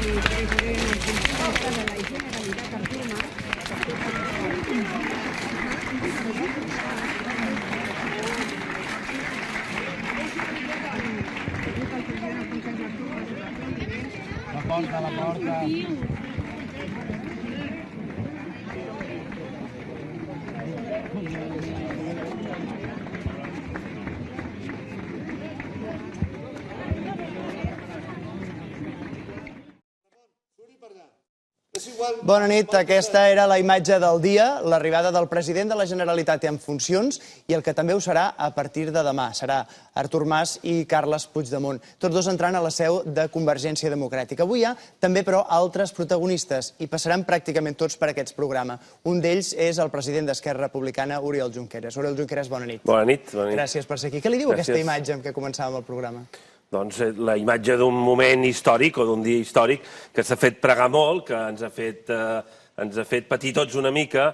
La porta. Bona nit, aquesta era la imatge del dia, l'arribada del president de la Generalitat en funcions i el que també ho serà a partir de demà. Serà Artur Mas i Carles Puigdemont, tots dos entrant a la seu de Convergència Democràtica. Avui hi ha també, però, altres protagonistes i passaran pràcticament tots per aquest programa. Un d'ells és el president d'Esquerra Republicana, Oriol Junqueras. Oriol Junqueras, bona nit. Bona nit. Gràcies per ser aquí. Què li diu aquesta imatge amb què començàvem el programa? Doncs la imatge d'un moment històric o d'un dia històric que s'ha fet pregar molt, que ens ha fet patir tots una mica.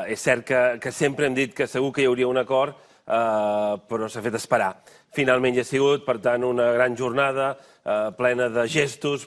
És cert que sempre hem dit que segur que hi hauria un acord, però s'ha fet esperar. Finalment hi ha sigut, per tant, una gran jornada plena de gestos,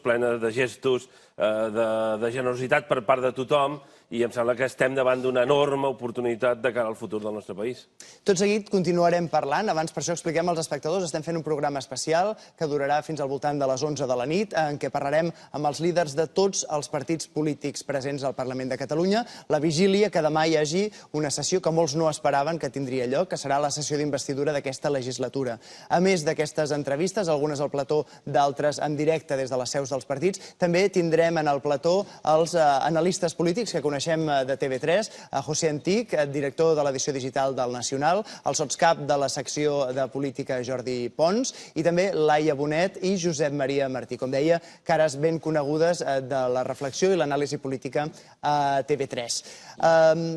de generositat per part de tothom, i em sembla que estem davant d'una enorme oportunitat de cara al futur del nostre país. Tot seguit continuarem parlant. Abans, per això, expliquem als espectadors. Estem fent un programa especial que durarà fins al voltant de les 11 de la nit, en què parlarem amb els líders de tots els partits polítics presents al Parlament de Catalunya. La vigília que demà hi hagi una sessió que molts no esperaven que tindria lloc, que serà la sessió d'investidura d'aquesta legislatura. A més d'aquestes entrevistes, algunes al plató, d'altres en directe des de les seus dels partits, també tindrem en el plató els analistes polítics que coneixem de TV3, José Antic, director de l'edició digital del Nacional, el sotscap de la secció de política Jordi Pons, i també Laia Bonet i Josep Maria Martí. Com deia, cares ben conegudes de la reflexió i l'anàlisi política a TV3.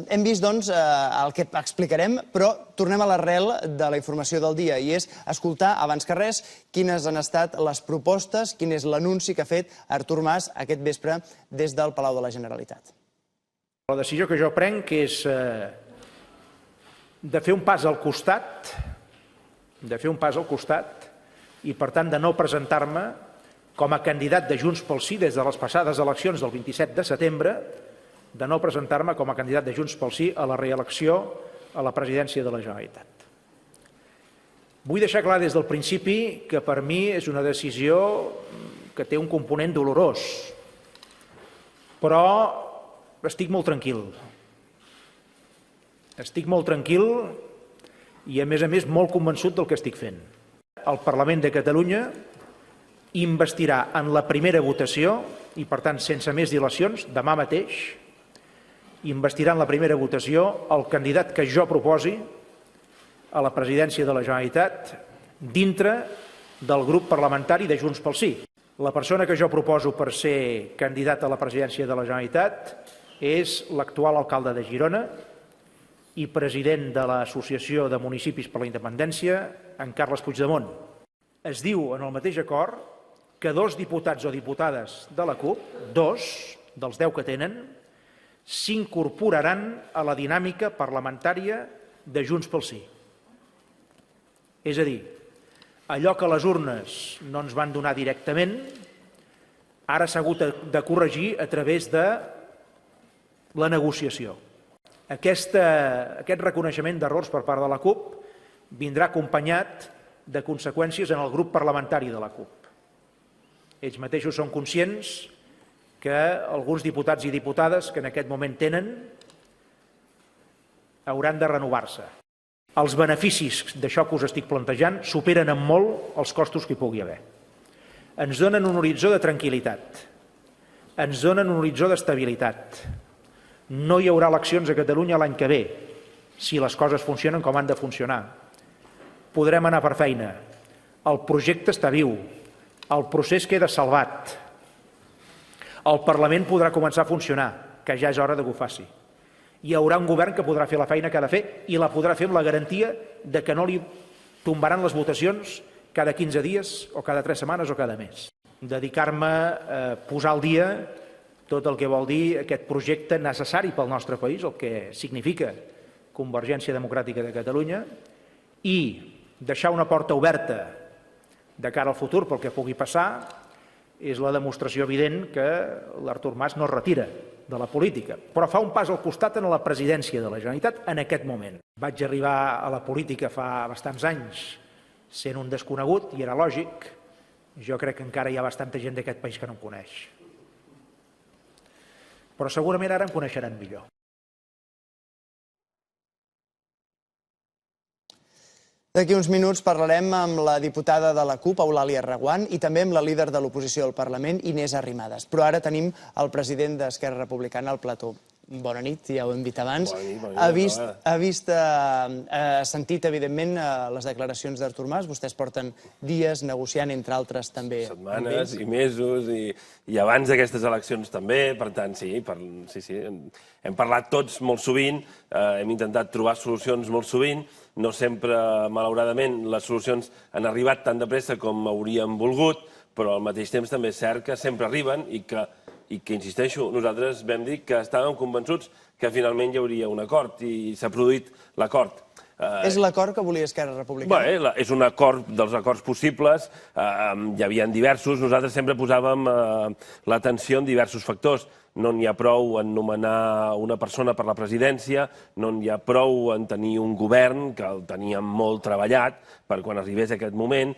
Hem vist, doncs, el que explicarem, però tornem a l'arrel de la informació del dia, i és escoltar, abans que res, quines han estat les propostes, quin és l'anunci que ha fet Artur Mas aquest vespre des del Palau de la Generalitat. La decisió que jo prenc és de fer un pas al costat, i per tant de no presentar-me com a candidat de Junts pel Sí des de les passades eleccions del 27 de setembre, de no presentar-me com a candidat de Junts pel Sí a la reelecció a la presidència de la Generalitat. Vull deixar clar des del principi que per mi és una decisió que té un component dolorós, però estic molt tranquil. Estic molt tranquil i, a més, molt convençut del que estic fent. El Parlament de Catalunya investirà en la primera votació, i per tant, sense més dilacions, demà mateix, investirà en la primera votació el candidat que jo proposi a la presidència de la Generalitat dintre del grup parlamentari de Junts pel Sí. La persona que jo proposo per ser candidat a la presidència de la Generalitat és l'actual alcalde de Girona i president de l'Associació de Municipis per la Independència, en Carles Puigdemont. Es diu en el mateix acord que 2 diputats o diputades de la CUP, 2 dels 10 que tenen, s'incorporaran a la dinàmica parlamentària de Junts pel Sí. És a dir, allò que les urnes no ens van donar directament, ara s'ha hagut de corregir a través de la negociació. Aquest reconeixement d'errors per part de la CUP vindrà acompanyat de conseqüències en el grup parlamentari de la CUP. Ells mateixos són conscients que alguns diputats i diputades que en aquest moment tenen hauran de renovar-se. Els beneficis d'això que us estic plantejant superen en molt els costos que hi pugui haver. Ens donen un horitzó de tranquil·litat, ens donen un horitzó d'estabilitat. No hi haurà eleccions a Catalunya l'any que ve, si les coses funcionen com han de funcionar. Podrem anar per feina. El projecte està viu. El procés queda salvat. El Parlament podrà començar a funcionar, que ja és hora que ho faci. Hi haurà un govern que podrà fer la feina que ha de fer i la podrà fer amb la garantia de que no li tombaran les votacions cada 15 dies o cada 3 setmanes o cada mes. Dedicar-me a posar al dia tot el que vol dir aquest projecte necessari pel nostre país, el que significa Convergència Democràtica de Catalunya, i deixar una porta oberta de cara al futur pel que pugui passar, és la demostració evident que l'Artur Mas no es retira de la política, però fa un pas al costat en la presidència de la Generalitat en aquest moment. Vaig arribar a la política fa bastants anys sent un desconegut i era lògic. Jo crec que encara hi ha bastanta gent d'aquest país que no em coneix. Però segurament ara em coneixeran millor. D'aquí uns minuts parlarem amb la diputada de la CUP, Eulàlia Reguant, i també amb la líder de l'oposició al Parlament, Inés Arrimadas. Però ara tenim el president d'Esquerra Republicana al plató. Bona nit, ja ho hem dit abans. Ha sentit, evidentment, les declaracions d'Artur Mas. Vostès porten dies negociant, entre altres, també. Setmanes i mesos, i abans d'aquestes eleccions també. Per tant, sí, hem parlat tots molt sovint, hem intentat trobar solucions molt sovint. No sempre, malauradament, les solucions han arribat tan de pressa com hauríem volgut, però al mateix temps també és cert que sempre arriben i que, insisteixo, nosaltres vam dir que estàvem convençuts que finalment hi hauria un acord i s'ha produït l'acord. És l'acord que volia Esquerra Republicana? Bé, és un acord dels acords possibles, hi havia diversos, nosaltres sempre posàvem l'atenció en diversos factors. No n'hi ha prou en nomenar una persona per la presidència, no n'hi ha prou en tenir un govern, que el teníem molt treballat per quan arribés aquest moment,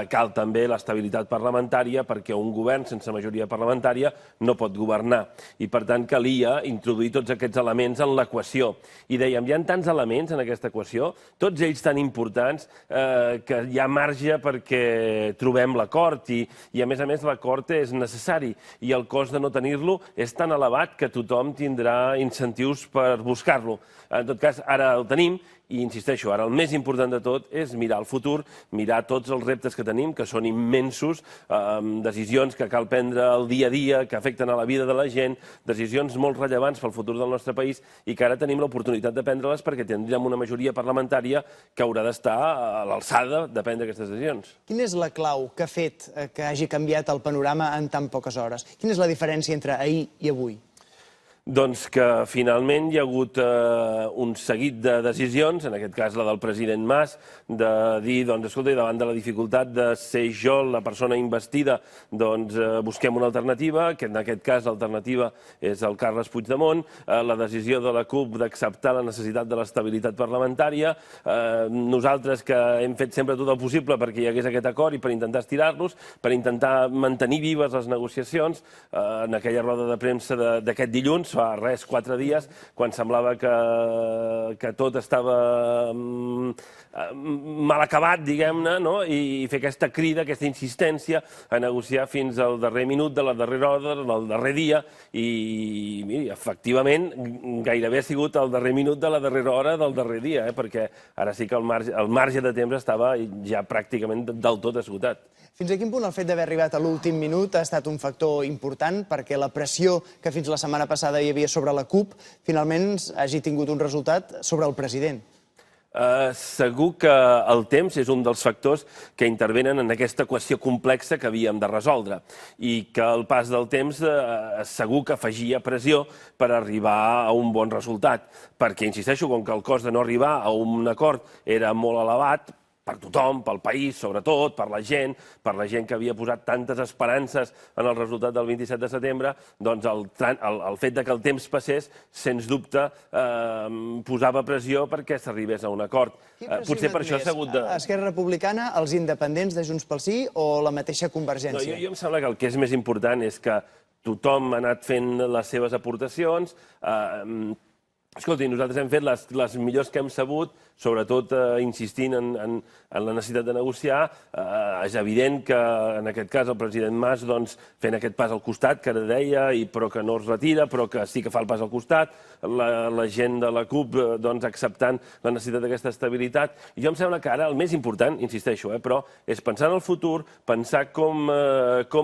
cal també l'estabilitat parlamentària perquè un govern sense majoria parlamentària no pot governar. I per tant calia introduir tots aquests elements en l'equació. I dèiem, hi ha tants elements en aquesta equació, tots ells tan importants, que hi ha marge perquè trobem l'acord i a més l'acord és necessari i el cost de no tenir-lo és tan elevat que tothom tindrà incentius per buscar-lo. En tot cas, ara el tenim i, insisteixo, ara el més important de tot és mirar el futur, mirar tots els reptes que tenim, que són immensos, decisions que cal prendre el dia a dia, que afecten a la vida de la gent, decisions molt rellevants pel futur del nostre país i que ara tenim l'oportunitat de prendre-les perquè tindrem una majoria parlamentària que haurà d'estar a l'alçada de prendre aquestes decisions. Quina és la clau que ha fet que hagi canviat el panorama en tan poques hores? Quina és la diferència entre ahir i avui? Doncs que finalment hi ha hagut un seguit de decisions, en aquest cas la del president Mas, de dir, doncs, escolta, davant de la dificultat de ser jo la persona investida, doncs busquem una alternativa, que en aquest cas l'alternativa és el Carles Puigdemont, la decisió de la CUP d'acceptar la necessitat de l'estabilitat parlamentària, nosaltres que hem fet sempre tot el possible perquè hi hagués aquest acord i per intentar estirar-los, per intentar mantenir vives les negociacions, en aquella roda de premsa d'aquest dilluns, fa res, 4 dies, quan semblava que tot estava mal acabat, diguem-ne, i fer aquesta crida, aquesta insistència a negociar fins al darrer minut de la darrera hora, del darrer dia, i miri, efectivament, gairebé ha sigut el darrer minut de la darrera hora del darrer dia, perquè ara sí que el marge de temps estava ja pràcticament del tot esgotat. Fins a quin punt el fet d'haver arribat a l'últim minut ha estat un factor important perquè la pressió que fins la setmana passada hi havia sobre la CUP finalment hagi tingut un resultat sobre el president? Segur que el temps és un dels factors que intervenen en aquesta equació complexa que havíem de resoldre i que el pas del temps segur que afegia pressió per arribar a un bon resultat. Perquè, insisteixo, com que el cost de no arribar a un acord era molt elevat, per tothom, pel país, sobretot, per la gent que havia posat tantes esperances en el resultat del 27 de setembre, doncs el fet que el temps passés, sens dubte, posava pressió perquè s'arribés a un acord. Potser per això s'ha hagut de... Esquerra Republicana, els independents de Junts pel Sí o la mateixa Convergència? Jo em sembla que el que és més important és que tothom ha anat fent les seves aportacions. Escolti, nosaltres hem fet les millors que hem sabut, sobretot insistint en la necessitat de negociar. És evident que, en aquest cas, el president Mas fent aquest pas al costat, que ara deia, però que no es retira, però que sí que fa el pas al costat, la gent de la CUP acceptant la necessitat d'aquesta estabilitat. I jo em sembla que ara el més important, insisteixo, però és pensar en el futur, pensar com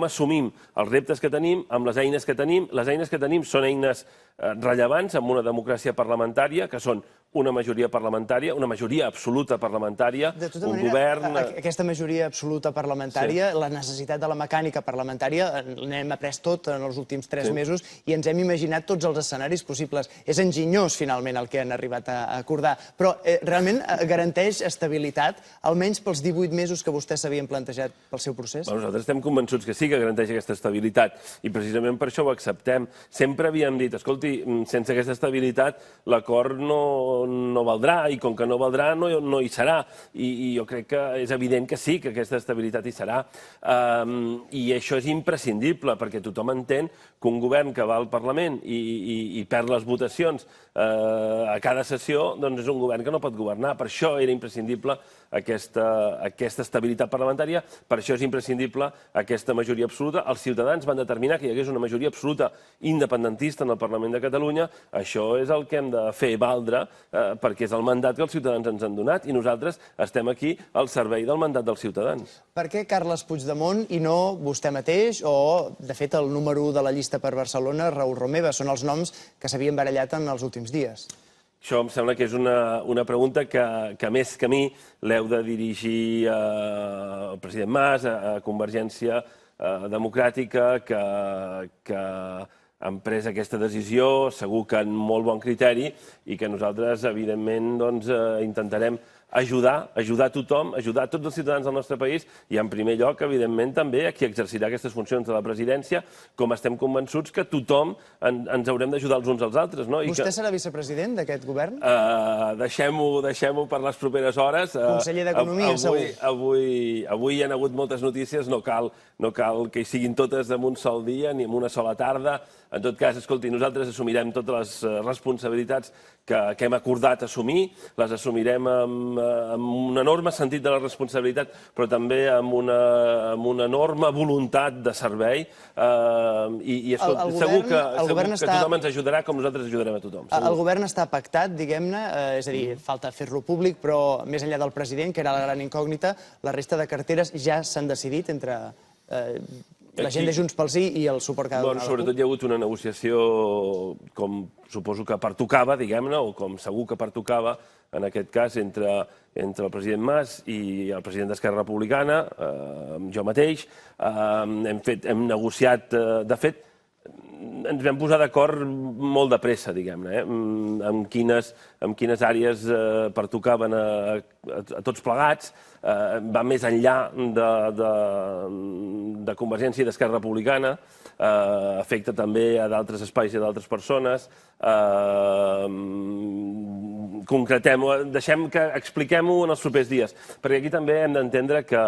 assumim els reptes que tenim amb les eines que tenim. Les eines que tenim són eines rellevants en una democràcia parlamentària, que són una majoria parlamentària, una majoria absoluta parlamentària, De tota un manera, govern... aquesta majoria absoluta parlamentària, la necessitat de la mecànica parlamentària, n'hem après tot en els últims 3 mesos i ens hem imaginat tots els escenaris possibles. És enginyós, finalment, el que han arribat a acordar, però realment garanteix estabilitat, almenys pels 18 mesos que vostès s'havien plantejat pel seu procés? Nosaltres estem convençuts que sí que garanteix aquesta estabilitat i precisament per això ho acceptem. Sempre havíem dit, escolti, sense aquesta estabilitat l'acord no valdrà, i com que no valdrà no hi serà. I jo crec que és evident que sí, que aquesta estabilitat hi serà. I això és imprescindible, perquè tothom entén que un govern que va al Parlament i perd les votacions a cada sessió, doncs és un govern que no pot governar. Per això era imprescindible aquesta estabilitat parlamentària, per això és imprescindible aquesta majoria absoluta. Els ciutadans van determinar que hi hagués una majoria absoluta independentista en el Parlament de Catalunya. Això és el que hem de fer valdre, perquè és el mandat que els ciutadans ens han donat i nosaltres estem aquí al servei del mandat dels ciutadans. Per què Carles Puigdemont i no vostè mateix o, de fet, el número 1 de la llista per Barcelona, Raül Romeva? Són els noms que s'havien barallat en els últims dies. Això em sembla que és una pregunta que més que a mi l'heu de dirigir al president Mas, a Convergència Democràtica, que han pres aquesta decisió, segur que amb molt bon criteri, i que nosaltres, evidentment, intentarem ajudar tothom, ajudar tots els ciutadans del nostre país i, en primer lloc, evidentment, també a qui exercirà aquestes funcions de la presidència, com estem convençuts que tothom ens haurem d'ajudar els uns als altres. Vostè serà vicepresident d'aquest govern? Deixem-ho per les properes hores. Conseller d'Economia, segur. Avui hi ha hagut moltes notícies, no cal que hi siguin totes en un sol dia ni en una sola tarda. En tot cas, escolti, nosaltres assumirem totes les responsabilitats que hem acordat assumir, les assumirem amb un enorme sentit de la responsabilitat, però també amb una enorme voluntat de servei. I segur que tothom ens ajudarà com nosaltres ajudarem a tothom. El govern està pactat, diguem-ne, és a dir, falta fer-lo públic, però més enllà del president, que era la gran incògnita, la resta de carteres ja s'han decidit entre la gent de Junts pel Sí i el suport que ha donat la CUP? Sobretot hi ha hagut una negociació, com suposo que pertocava, diguem-ne, o com segur que pertocava, en aquest cas, entre el president Mas i el president d'Esquerra Republicana, jo mateix. Hem negociat, de fet, ens vam posar d'acord molt de pressa, diguem-ne, amb quines àrees pertocaven a tots plegats. Va més enllà de Convergència i d'Esquerra Republicana, afecta també a d'altres espais i a d'altres persones. Concretem-ho, deixem que expliquem-ho en els propers dies, perquè aquí també hem d'entendre que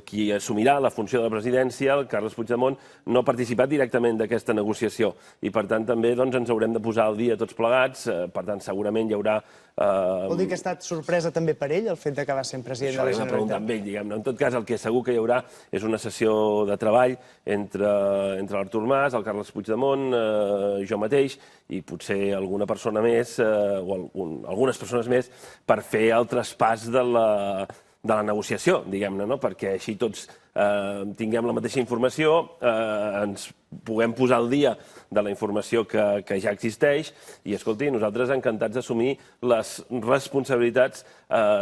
qui assumirà la funció de la presidència, el Carles Puigdemont, no ha participat directament d'aquesta negociació i, per tant, també ens haurem de posar al dia tots plegats. Per tant, segurament hi haurà... Vol dir que ha estat sorpresa també per ell, el fet d'acabar sent president de la Generalitat? Això ho hem de preguntar amb ell, diguem-ne. En tot cas, el que segur que hi haurà és una sessió de treball entre l'Artur Mas, el Carles Puigdemont, jo mateix, i potser alguna persona més, o algunes persones més, per fer el traspàs de la negociació, diguem-ne, perquè així tots tinguem la mateixa informació, ens puguem posar al dia de la informació que ja existeix i, escolti, nosaltres encantats d'assumir les responsabilitats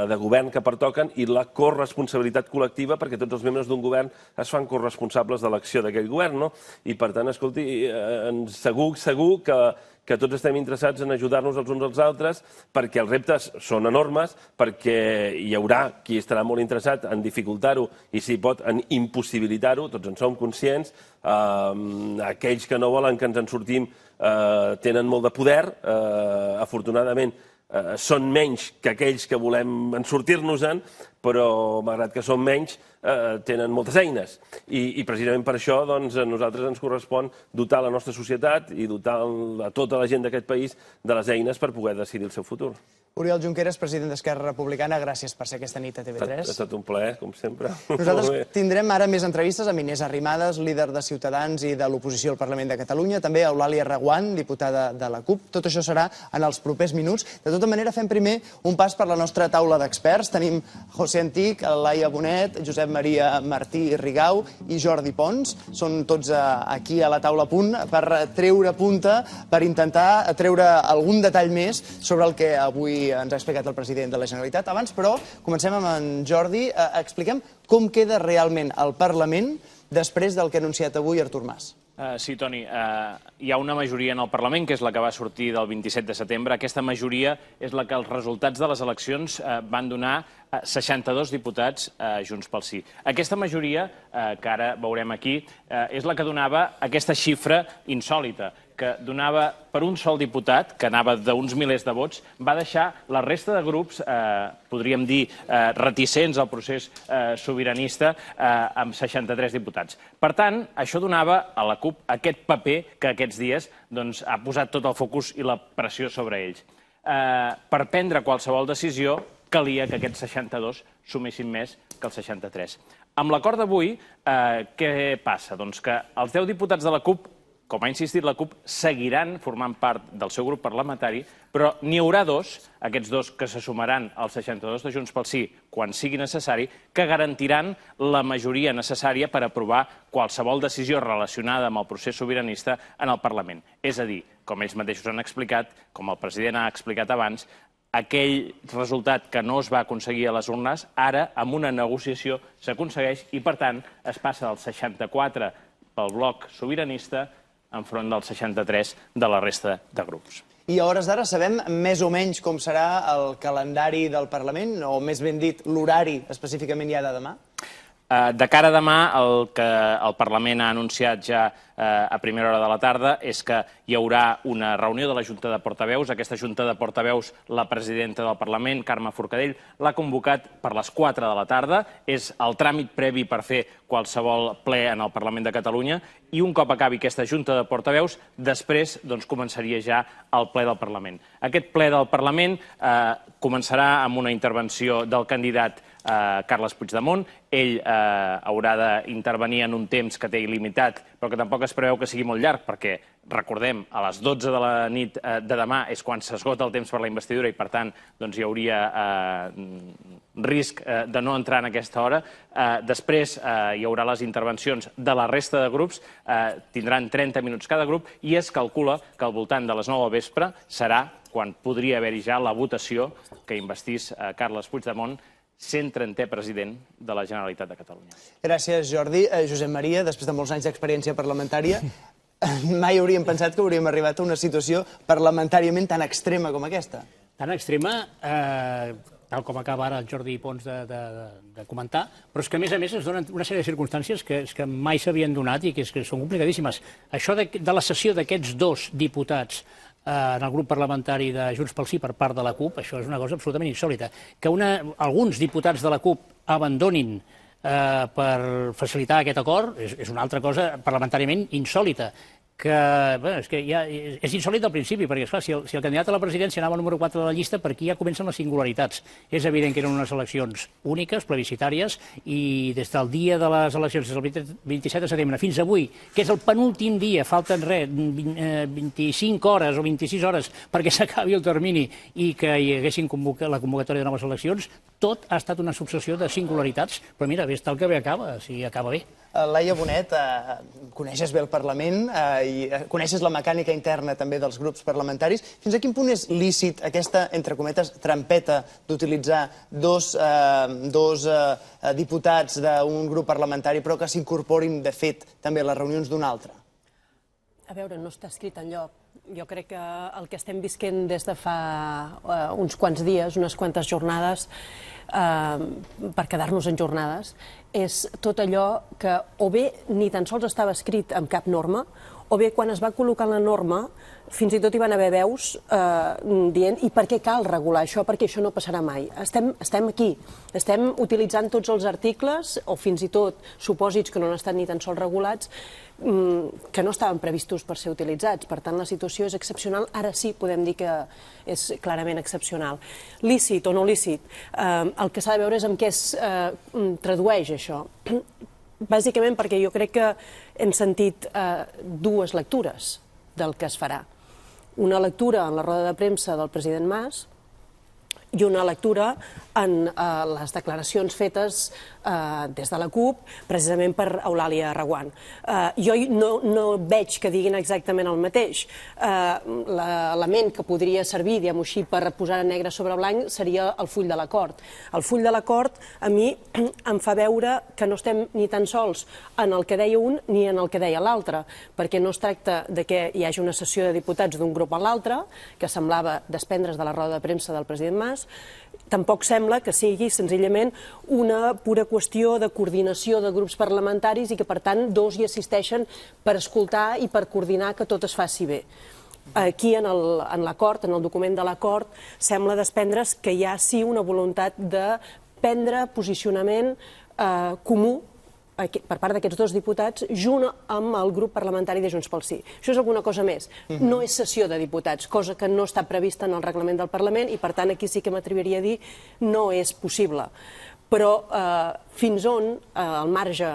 de govern que pertoquen i la corresponsabilitat col·lectiva, perquè tots els membres d'un govern es fan corresponsables de l'acció d'aquell govern, i, per tant, escolti, segur que tots estem interessats en ajudar-nos els uns als altres, perquè els reptes són enormes, perquè hi haurà qui estarà molt interessat en dificultar-ho i, si pot, en impossibilitar-ho, tots en som conscients. Aquells que no volen que ens en sortim tenen molt de poder, afortunadament són menys que aquells que volem en sortir-nos-en, però, malgrat que són menys, tenen moltes eines. I precisament per això a nosaltres ens correspon dotar la nostra societat i dotar a tota la gent d'aquest país de les eines per poder decidir el seu futur. Oriol Junqueras, president d'Esquerra Republicana, gràcies per ser aquesta nit a TV3. Ha estat un plaer, com sempre. Nosaltres tindrem ara més entrevistes amb Inés Arrimadas, líder de Ciutadans i de l'oposició al Parlament de Catalunya, també a Eulàlia Reguant, diputada de la CUP. Tot això serà en els propers minuts. De tota manera, fem primer un pas per la nostra taula d'experts. Tenim José Antich, Laia Bonet, Josep Maria Martí Rigau i Jordi Pons. Són tots aquí a la taula a punt per treure punta, per intentar treure algun detall més sobre el que avui ens ha explicat el president de la Generalitat. Abans, però, comencem amb en Jordi. Expliquem com queda realment el Parlament després del que ha anunciat avui Artur Mas. Sí, Toni, hi ha una majoria en el Parlament, que és la que va sortir del 27 de setembre. Aquesta majoria és la que els resultats de les eleccions van donar 62 diputats a Junts pel Sí. Aquesta majoria, que ara veurem aquí, és la que donava aquesta xifra insòlita, que donava per un sol diputat, que anava d'uns milers de vots, va deixar la resta de grups, podríem dir, reticents al procés sobiranista, amb 63 diputats. Per tant, això donava a la CUP aquest paper que aquests dies ha posat tot el focus i la pressió sobre ells. Per prendre qualsevol decisió, calia que aquests 62 sumessin més que els 63. Amb l'acord d'avui, què passa? Doncs que els 10 diputats de la CUP, com ha insistit la CUP, seguiran formant part del seu grup parlamentari, però n'hi haurà dos, aquests dos que se sumaran als 62 de Junts pel Sí quan sigui necessari, que garantiran la majoria necessària per aprovar qualsevol decisió relacionada amb el procés sobiranista en el Parlament. És a dir, com ells mateixos han explicat, com el president ha explicat abans, aquell resultat que no es va aconseguir a les urnes, ara, amb una negociació, s'aconsegueix i, per tant, es passa del 64 pel bloc sobiranista enfront del 63 de la resta de grups. I a hores d'ara sabem més o menys com serà el calendari del Parlament, o més ben dit, l'horari específicament ja de demà? De cara a demà, el que el Parlament ha anunciat ja a primera hora de la tarda és que hi haurà una reunió de la Junta de Portaveus. Aquesta Junta de Portaveus, la presidenta del Parlament, Carme Forcadell, l'ha convocat per les 4 de la tarda. És el tràmit previ per fer qualsevol ple en el Parlament de Catalunya i un cop acabi aquesta Junta de Portaveus, després començaria ja el ple del Parlament. Aquest ple del Parlament començarà amb una intervenció del candidat Carles Puigdemont. Ell haurà d'intervenir en un temps que té il·limitat, però que tampoc es preveu que sigui molt llarg, perquè, recordem, a les 12 de la nit de demà és quan s'esgota el temps per la investidura i, per tant, hi hauria risc de no entrar en aquesta hora. Després hi haurà les intervencions de la resta de grups, tindran 30 minuts cada grup, i es calcula que al voltant de les 9 del vespre serà quan podria haver-hi ja la votació que investís Carles Puigdemont 130è president de la Generalitat de Catalunya. Gràcies, Jordi. Josep Maria, després de molts anys d'experiència parlamentària, mai hauríem pensat que hauríem arribat a una situació parlamentàriament tan extrema com aquesta. Tan extrema, tal com acaba ara el Jordi Pons de comentar, però és que, a més, ens donen una sèrie de circumstàncies que mai s'havien donat i que són complicadíssimes. Això de la cessió d'aquests dos diputats en el grup parlamentari de Junts pel Sí per part de la CUP, això és una cosa absolutament insòlita. Que alguns diputats de la CUP abandonin per facilitar aquest acord és una altra cosa parlamentàriament insòlita. És insòlit al principi, perquè, esclar, si el candidat a la presidència anava al número 4 de la llista, per aquí ja comencen les singularitats. És evident que eren unes eleccions úniques, plebiscitàries, i des del dia de les eleccions, des del 27 de setembre fins avui, que és el penúltim dia, falten 25 hores o 26 hores perquè s'acabi el termini i que hi haguessin la convocatòria de noves eleccions, tot ha estat una successió de singularitats, però mira, ves tal que bé acaba, si acaba bé. Laia Bonet, coneixes bé el Parlament i coneixes la mecànica interna també dels grups parlamentaris. Fins a quin punt és lícit aquesta, entre cometes, trampeta d'utilitzar dos diputats d'un grup parlamentari però que s'incorporin, de fet, també a les reunions d'un altre? A veure, no està escrit enlloc. Jo crec que el que estem visquent des de fa uns quants dies, unes quantes jornades, per quedar-nos en jornades, és tot allò que o bé ni tan sols estava escrit en cap norma, o bé quan es va col·locar la norma fins i tot hi van haver veus dient i per què cal regular això, perquè això no passarà mai. Estem aquí, estem utilitzant tots els articles o fins i tot supòsits que no han estat ni tan sols regulats que no estaven previstos per ser utilitzats. Per tant, la situació és excepcional. Ara sí podem dir que és clarament excepcional. Lícit o no lícit, el que s'ha de veure és en què es tradueix això. Bàsicament perquè jo crec que hem sentit dues lectures del que es farà. Una lectura en la roda de premsa del president Mas i una lectura en les declaracions fetes des de la CUP, precisament per Eulàlia Reguant. Jo no veig que diguin exactament el mateix. L'element que podria servir, diguem-ho així, per posar negre sobre blanc seria el full de l'acord. El full de l'acord a mi em fa veure que no estem ni tan sols en el que deia un ni en el que deia l'altre, perquè no es tracta de que hi hagi una sessió de diputats d'un grup a l'altre, que semblava desprendre's de la roda de premsa del president Mas. Tampoc sembla que sigui senzillament una pura qüestió de coordinació de grups parlamentaris i que, per tant, dos hi assisteixen per escoltar i per coordinar que tot es faci bé. Aquí, en l'acord, en el document de l'acord, sembla desprendre's que hi ha sí una voluntat de prendre posicionament comú per part d'aquests dos diputats, junt amb el grup parlamentari de Junts pel Sí. Això és alguna cosa més. No és sessió de diputats, cosa que no està prevista en el reglament del Parlament i, per tant, aquí sí que m'atreviria a dir no és possible. Però fins on el marge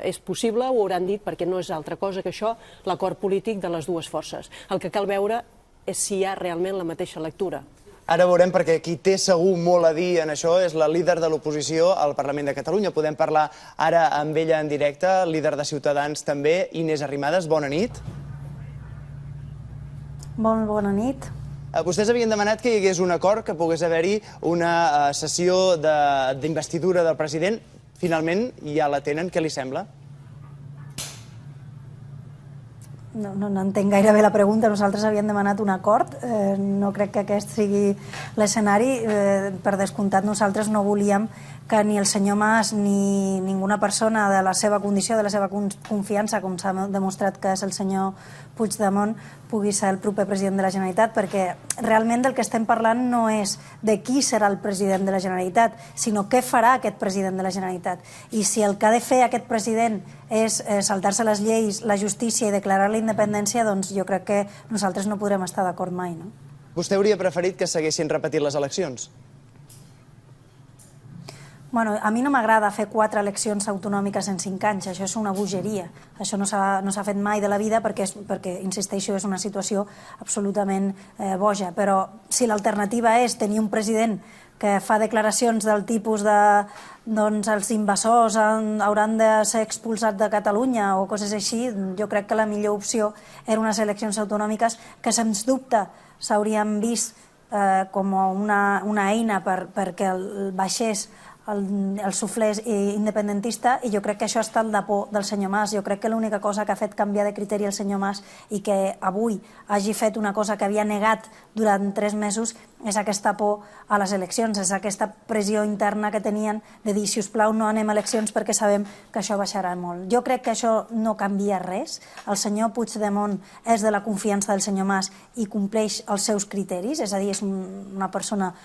és possible ho hauran dit, perquè no és altra cosa que això, l'acord polític de les dues forces. El que cal veure és si hi ha realment la mateixa lectura. Ara veurem, perquè qui té segur molt a dir en això és la líder de l'oposició al Parlament de Catalunya. Podem parlar ara amb ella en directe, líder de Ciutadans també, Inés Arrimadas. Bona nit. Molt bona nit. Vostès havien demanat que hi hagués un acord, que pogués haver-hi una sessió d'investidura del president. Finalment ja la tenen. Què li sembla? No entenc gaire bé la pregunta. Nosaltres havíem demanat un acord. No crec que aquest sigui l'escenari. Per descomptat, nosaltres no volíem que ni el senyor Mas ni ninguna persona de la seva condició, de la seva confiança, com s'ha demostrat que és el senyor Puigdemont, pugui ser el proper president de la Generalitat, perquè realment del que estem parlant no és de qui serà el president de la Generalitat, sinó què farà aquest president de la Generalitat. I si el que ha de fer aquest president és saltar-se les lleis, la justícia i declarar la independència, doncs jo crec que nosaltres no podrem estar d'acord mai, no? Vostè hauria preferit que s'haguessin repetit les eleccions? Bueno, a mi no m'agrada fer 4 eleccions autonòmiques en 5 anys, això és una bogeria. Això no s'ha fet mai de la vida perquè, insisteixo, és una situació absolutament boja. Però si l'alternativa és tenir un president que fa declaracions del tipus de els invasors hauran de ser expulsats de Catalunya o coses així, jo crec que la millor opció eren unes eleccions autonòmiques que, sens dubte, s'haurien vist com una eina perquè baixés el suflé independentista, i jo crec que això ha estat la por del senyor Mas. Jo crec que l'única cosa que ha fet canviar de criteri el senyor Mas i que avui hagi fet una cosa que havia negat durant 3 mesos és aquesta por a les eleccions, és aquesta pressió interna que tenien de dir, si us plau, no anem a eleccions perquè sabem que això baixarà molt. Jo crec que això no canvia res. El senyor Puigdemont és de la confiança del senyor Mas i compleix els seus criteris, és a dir, és una persona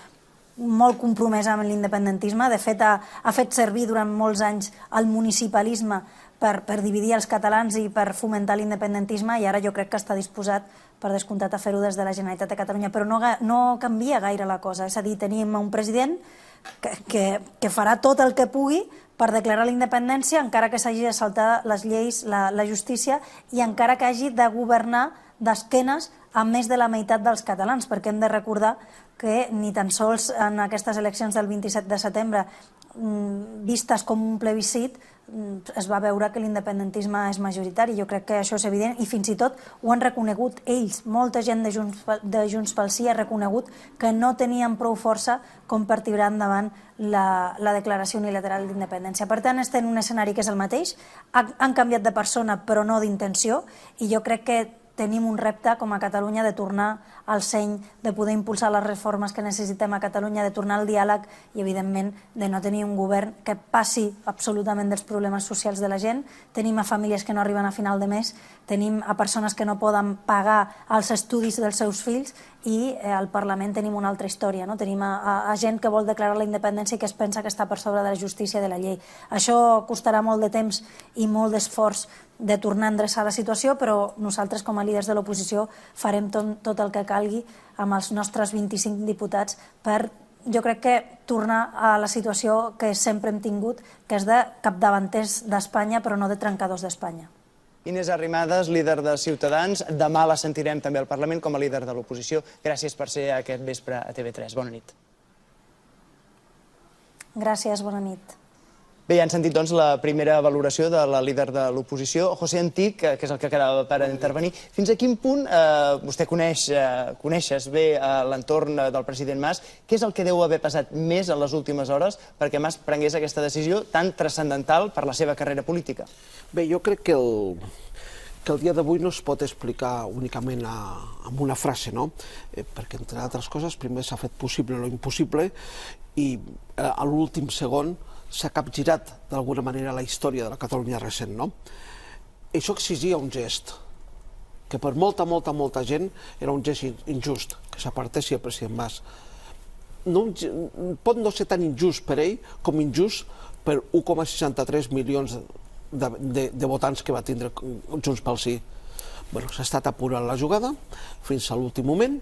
molt compromesa amb l'independentisme. De fet, ha fet servir durant molts anys el municipalisme per dividir els catalans i per fomentar l'independentisme, i ara jo crec que està disposat, per descomptat, a fer-ho des de la Generalitat de Catalunya. Però no canvia gaire la cosa. És a dir, tenim un president que farà tot el que pugui per declarar la independència, encara que s'hagi de saltar les lleis, la justícia, i encara que hagi de governar d'esquenes a més de la meitat dels catalans, perquè hem de recordar que ni tan sols en aquestes eleccions del 27 de setembre, vistes com un plebiscit, es va veure que l'independentisme és majoritari. Jo crec que això és evident i fins i tot ho han reconegut ells. Molta gent de Junts pel Sí ha reconegut que no tenien prou força com per tirar endavant la declaració unilateral d'independència. Per tant, estem en un escenari que és el mateix. Han canviat de persona però no d'intenció, i jo crec que tenim un repte com a Catalunya de tornar al seny, de poder impulsar les reformes que necessitem a Catalunya, de tornar al diàleg i, evidentment, de no tenir un govern que passi absolutament dels problemes socials de la gent. Tenim a famílies que no arriben a final de mes, tenim a persones que no poden pagar els estudis dels seus fills i al Parlament tenim una altra història. Tenim a gent que vol declarar la independència i que es pensa que està per sobre de la justícia i de la llei. Això costarà molt de temps i molt d'esforç de tornar a endreçar la situació, però nosaltres, com a líders de l'oposició, farem tot el que calgui amb els nostres 25 diputats per, jo crec que, tornar a la situació que sempre hem tingut, que és de capdavanters d'Espanya, però no de trencadors d'Espanya. Inés Arrimadas, líder de Ciutadans. Demà la sentirem també al Parlament com a líder de l'oposició. Gràcies per ser aquest vespre a TV3. Bona nit. Gràcies, bona nit. Bé, ja han sentit doncs la primera valoració de la líder de l'oposició, José Antich, que és el que quedava per intervenir. Fins a quin punt vostè coneixes bé l'entorn del president Mas? Què és el que deu haver passat més en les últimes hores perquè Mas prengués aquesta decisió tan transcendental per la seva carrera política? Bé, jo crec que el dia d'avui no es pot explicar únicament amb una frase, no? Perquè, entre altres coses, primer s'ha fet possible lo impossible i a l'últim segon s'ha capgirat d'alguna manera la història de la Catalunya recent, no? Això exigia un gest, que per molta gent era un gest injust, que s'apartessi el president Mas. Pot no ser tan injust per ell com injust per 1,63 milions de votants que va tindre Junts pel Sí. S'ha estat apurant la jugada fins a l'últim moment,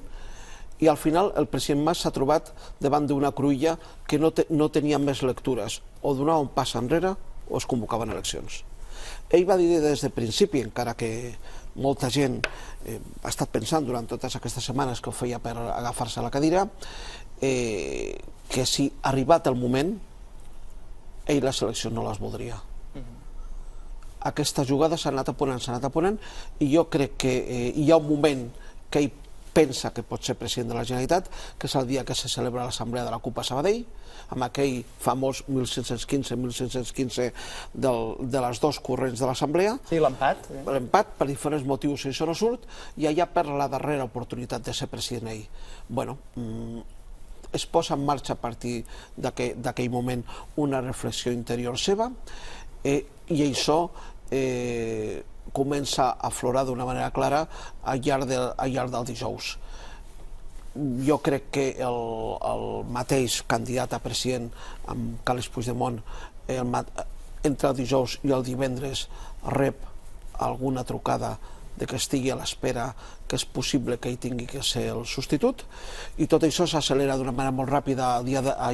i al final el president Mas s'ha trobat davant d'una cruïlla que no tenia més lectures, o donava un pas enrere o es convocaven eleccions. Ell va dir des del principi, encara que molta gent ha estat pensant durant totes aquestes setmanes que ho feia per agafar-se a la cadira, que si arribat el moment, ell les eleccions no les voldria. Aquesta jugada s'ha anat aponant, i jo crec que hi ha un moment que ell pensa que pot ser president de la Generalitat, que és el dia que se celebra l'Assemblea de la CUP a Sabadell, amb aquell famós 1515 de les dos corrents de l'Assemblea. Sí, l'empat. L'empat, per diferents motius, això no surt, i allà perd la darrera oportunitat de ser president ell. Es posa en marxa a partir d'aquell moment una reflexió interior seva, i això comença a aflorar d'una manera clara al llarg del dijous. Jo crec que el mateix candidat a president, amb Carles Puigdemont, entre el dijous i el divendres rep alguna trucada de que estigui a l'espera, que és possible que ell tingui que ser el substitut, i tot això s'accelera d'una manera molt ràpida al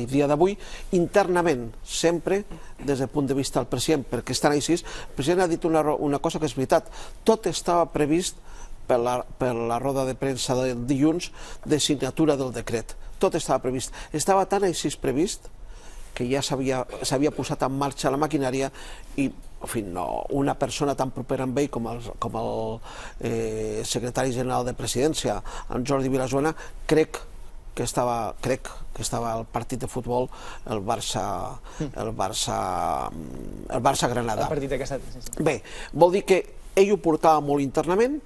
dia d'avui, internament, sempre des del punt de vista del president, perquè estan així. El president ha dit una cosa que és veritat: tot estava previst per la roda de premsa del dilluns de signatura del decret. Tot estava previst. Estava tan així previst que ja s'havia posat en marxa la maquinària i, en fi, una persona tan propera amb ell com el secretari general de Presidència, en Jordi Vilajoana, crec que estava al partit de futbol el Barça-Granada. Bé, vol dir que ell ho portava molt internament,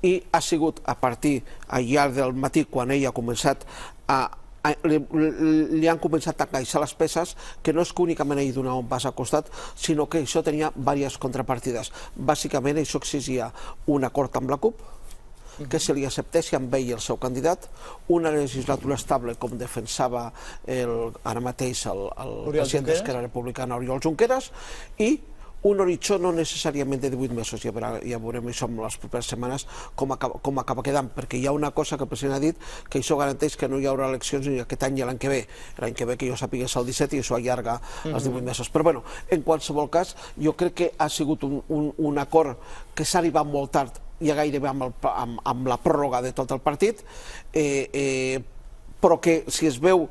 i ha sigut a partir al llarg del matí, quan ell ha començat li han començat a encaixar les peces, que no és que únicament ell donava un pas al costat, sinó que això tenia diverses contrapartides. Bàsicament això exigia un acord amb la CUP, que se li acceptessi amb ell el seu candidat, una legislatura estable com defensava ara mateix el president d'Esquerra Republicana, Oriol Junqueras, i un horitzó no necessàriament de 18 mesos, ja veurem això en les properes setmanes com acaba quedant, perquè hi ha una cosa que el president ha dit, que això garanteix que no hi haurà eleccions ni aquest any ni l'any que ve. L'any que ve, que jo sàpiga, és el 17 i això allarga els 18 mesos. Però bé, en qualsevol cas, jo crec que ha sigut un acord que s'ha arribat molt tard, ja gairebé amb la pròrroga de tot el partit, però que, si es veu,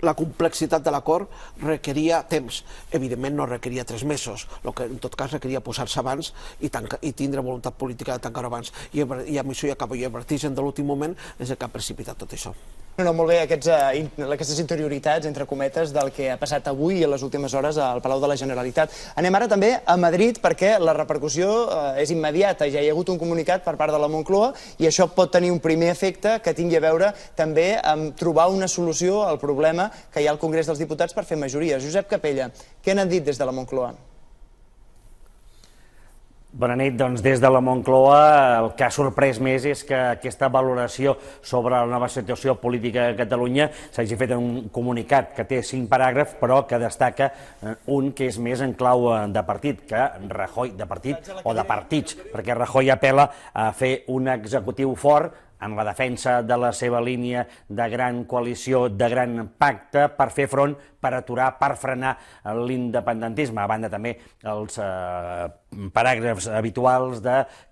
la complexitat de l'acord requeria temps. Evidentment no requeria 3 mesos, el que en tot cas requeria posar-se abans i tindre voluntat política de tancar-ho abans. I amb això ja acabo. I el vertigen de l'últim moment és el que ha precipitat tot això. No, molt bé, aquestes interioritats, entre cometes, del que ha passat avui i a les últimes hores al Palau de la Generalitat. Anem ara també a Madrid perquè la repercussió és immediata. Ja hi ha hagut un comunicat per part de la Moncloa i això pot tenir un primer efecte que tingui a veure també amb trobar una solució al problema que hi ha al Congrés dels Diputats per fer majories. Josep Capella, què n'han dit des de la Moncloa? Bona nit. Doncs des de la Moncloa el que ha sorprès més és que aquesta valoració sobre la nova situació política a Catalunya s'hagi fet en un comunicat que té 5 paràgrafs, però que destaca un que és més en clau de partit, que Rajoy, de partit o de partits, perquè Rajoy apel·la a fer un executiu fort en la defensa de la seva línia de gran coalició, de gran pacte, per fer front, per aturar, per frenar l'independentisme. A banda també els paràgrafs habituals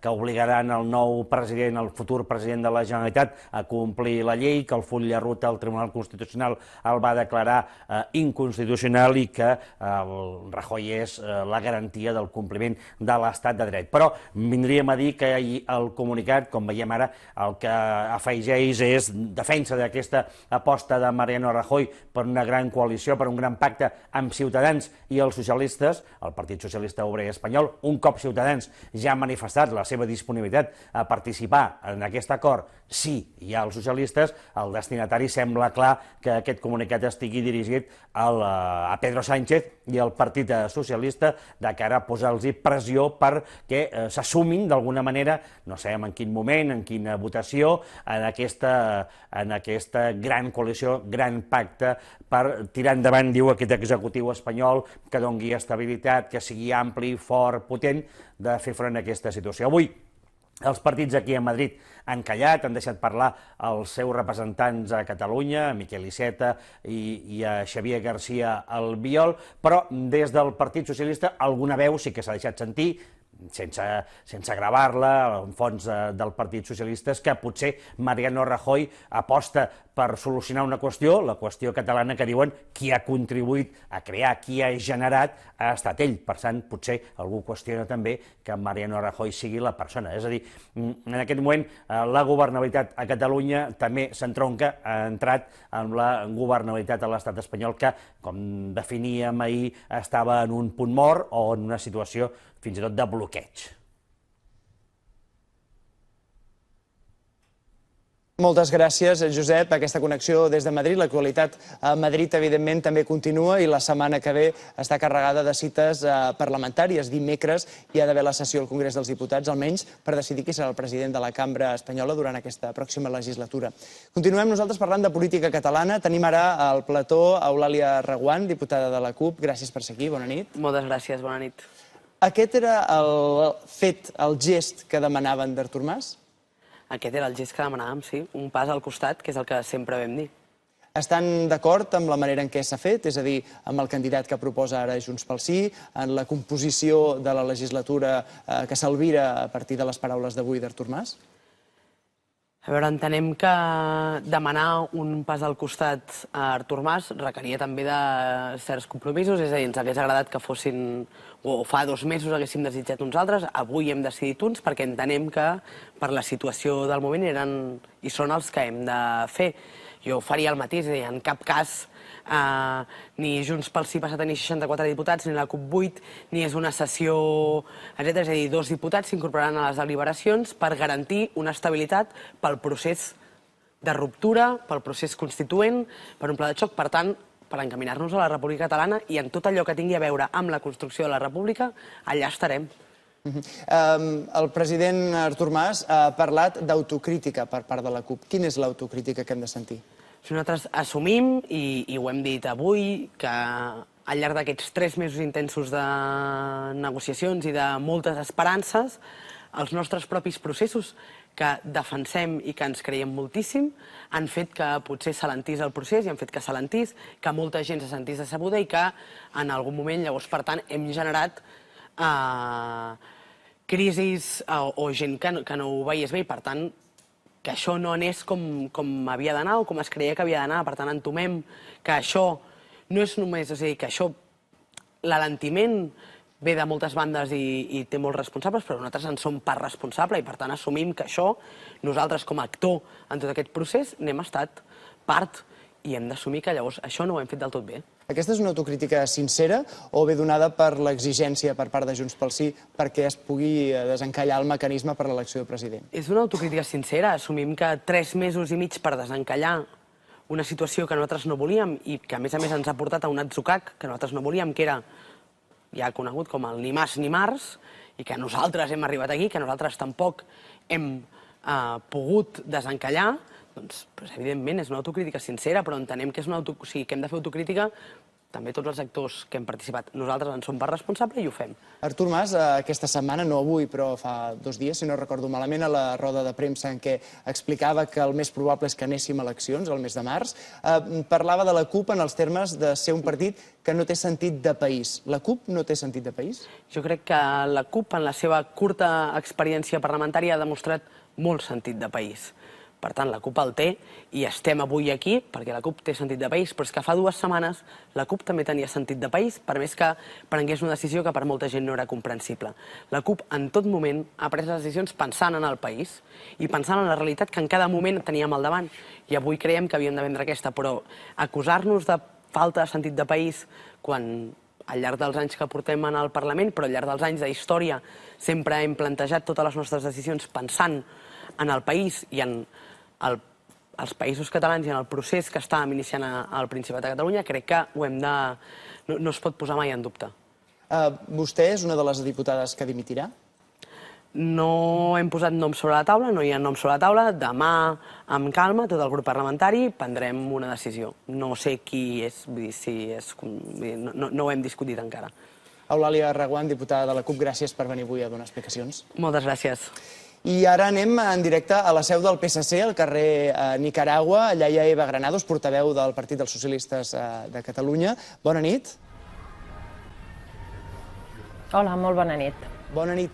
que obligaran el nou president, el futur president de la Generalitat, a complir la llei, que el full de ruta al Tribunal Constitucional el va declarar inconstitucional i que el Rajoy és la garantia del compliment de l'estat de dret. Però vindríem a dir que el comunicat, com veiem ara, el que afegeix és defensa d'aquesta aposta de Mariano Rajoy per una gran coalició, per un gran pacte amb Ciutadans i els socialistes, el Partit Socialista Obrer Espanyol. Un cop Ciutadans ja ha manifestat la seva disponibilitat a participar en aquest acord, sí, hi ha els socialistes, el destinatari sembla clar que aquest comunicat estigui dirigit a Pedro Sánchez i al Partit Socialista de cara a posar-los pressió perquè s'assumin d'alguna manera, no sabem en quin moment, en quina votació, en aquesta gran coalició, gran pacte per tirar endavant, diu aquest executiu espanyol, que doni estabilitat, que sigui ampli, fort, potent, de fer front a aquesta situació. Avui els partits aquí a Madrid han callat, han deixat parlar els seus representants a Catalunya, a Miquel Iceta i a Xavier García Albiol, però des del Partit Socialista alguna veu sí que s'ha deixat sentir, sense gravar-la, en fons del Partit Socialista, que potser Mariano Rajoy aposta per solucionar una qüestió, la qüestió catalana, que diuen qui ha contribuït a crear, qui ha generat, ha estat ell. Per tant, potser algú qüestiona també que Mariano Rajoy sigui la persona. És a dir, en aquest moment la governabilitat a Catalunya també s'entronca, ha entrat en la governabilitat a l'estat espanyol que, com definíem ahir, estava en un punt mort o en una situació fins i tot de bloqueig. Moltes gràcies, Josep. Aquesta connexió des de Madrid. L'actualitat a Madrid, evidentment, també continua i la setmana que ve està carregada de cites parlamentàries. Dimecres hi ha d'haver la sessió al Congrés dels Diputats, almenys per decidir qui serà el president de la cambra espanyola durant aquesta pròxima legislatura. Continuem nosaltres parlant de política catalana. Tenim ara al plató Eulàlia Reguant, diputada de la CUP. Gràcies per ser aquí. Bona nit. Moltes gràcies. Bona nit. Aquest era el fet, el gest que demanaven d'Artur Mas? Aquest era el gest que demanàvem, sí. Un pas al costat, que és el que sempre vam dir. Estan d'acord amb la manera en què s'ha fet? És a dir, amb el candidat que proposa ara Junts pel Sí, en la composició de la legislatura que s'albira a partir de les paraules d'avui d'Artur Mas? A veure, entenem que demanar un pas al costat a Artur Mas requeria també de certs compromisos, és a dir, ens hagués agradat que fossin, o fa 2 mesos haguéssim desitjat uns altres, avui hem decidit uns perquè entenem que per la situació del moment eren i són els que hem de fer. Jo faria el mateix, és a dir, en cap cas ni Junts pel Sí passa a tenir 64 diputats, ni la CUP 8, ni és una sessió, etc. És a dir, 2 diputats s'incorporaran a les deliberacions per garantir una estabilitat pel procés de ruptura, pel procés constituent, per un pla de xoc, per tant, per encaminar-nos a la República Catalana i en tot allò que tingui a veure amb la construcció de la República, allà estarem. El president Artur Mas ha parlat d'autocrítica per part de la CUP. Quina és l'autocrítica que hem de sentir? Si nosaltres assumim, i ho hem dit avui, que al llarg d'aquests 3 mesos intensos de negociacions i de moltes esperances, els nostres propis processos que defensem i que ens creiem moltíssim han fet que potser s'alentís el procés i han fet que s'alentís, que molta gent se sentís decebuda i que en algun moment, llavors, per tant, hem generat crisis o gent que no ho veiés bé i, per tant, que això no anés com havia d'anar o com es creia que havia d'anar. Per tant, entomem que això no és només, és a dir, que això, l'alentiment ve de moltes bandes i té molts responsables, però nosaltres en som part responsable i, per tant, assumim que això, nosaltres com a actor en tot aquest procés, n'hem estat part i hem d'assumir que llavors això no ho hem fet del tot bé. Aquesta és una autocrítica sincera o bé donada per l'exigència per part de Junts pel Sí perquè es pugui desencallar el mecanisme per l'elecció de president? És una autocrítica sincera. Assumim que 3 mesos i mig per desencallar una situació que nosaltres no volíem i que, a més, ens ha portat a un atzucac que nosaltres no volíem, que era ja conegut com el ni mas ni mars, i que nosaltres hem arribat aquí, que nosaltres tampoc hem pogut desencallar, doncs, evidentment, és una autocrítica sincera, però entenem que hem de fer autocrítica també tots els actors que hem participat. Nosaltres en som part responsable i ho fem. Artur Mas, aquesta setmana, no avui, però fa 2 dies, si no recordo malament, a la roda de premsa en què explicava que el més probable és que anéssim a eleccions el mes de març, parlava de la CUP en els termes de ser un partit que no té sentit de país. La CUP no té sentit de país? Jo crec que la CUP, en la seva curta experiència parlamentària, ha demostrat molt sentit de país. Per tant, la CUP el té i estem avui aquí perquè la CUP té sentit de país, però és que fa 2 setmanes la CUP també tenia sentit de país, per més que prengués una decisió que per molta gent no era comprensible. La CUP en tot moment ha pres les decisions pensant en el país i pensant en la realitat que en cada moment teníem al davant. I avui creiem que havíem de vendre aquesta, però acusar-nos de falta de sentit de país quan al llarg dels anys que portem en el Parlament, però al llarg dels anys d'història sempre hem plantejat totes les nostres decisions pensant en el país i en els països catalans i en el procés que estàvem iniciant al Principat de Catalunya, crec que no es pot posar mai en dubte. Vostè és una de les diputades que dimitirà? No hem posat noms sobre la taula, no hi ha noms sobre la taula. Demà, amb calma, tot el grup parlamentari prendrem una decisió. No sé qui és, no ho hem discutit encara. Eulàlia Reguant, diputada de la CUP, gràcies per venir avui a donar explicacions. Moltes gràcies. I ara anem en directe a la seu del PSC, al carrer Nicaragua. Allà hi ha Eva Granados, portaveu del Partit dels Socialistes de Catalunya. Bona nit. Hola, molt bona nit. Bona nit.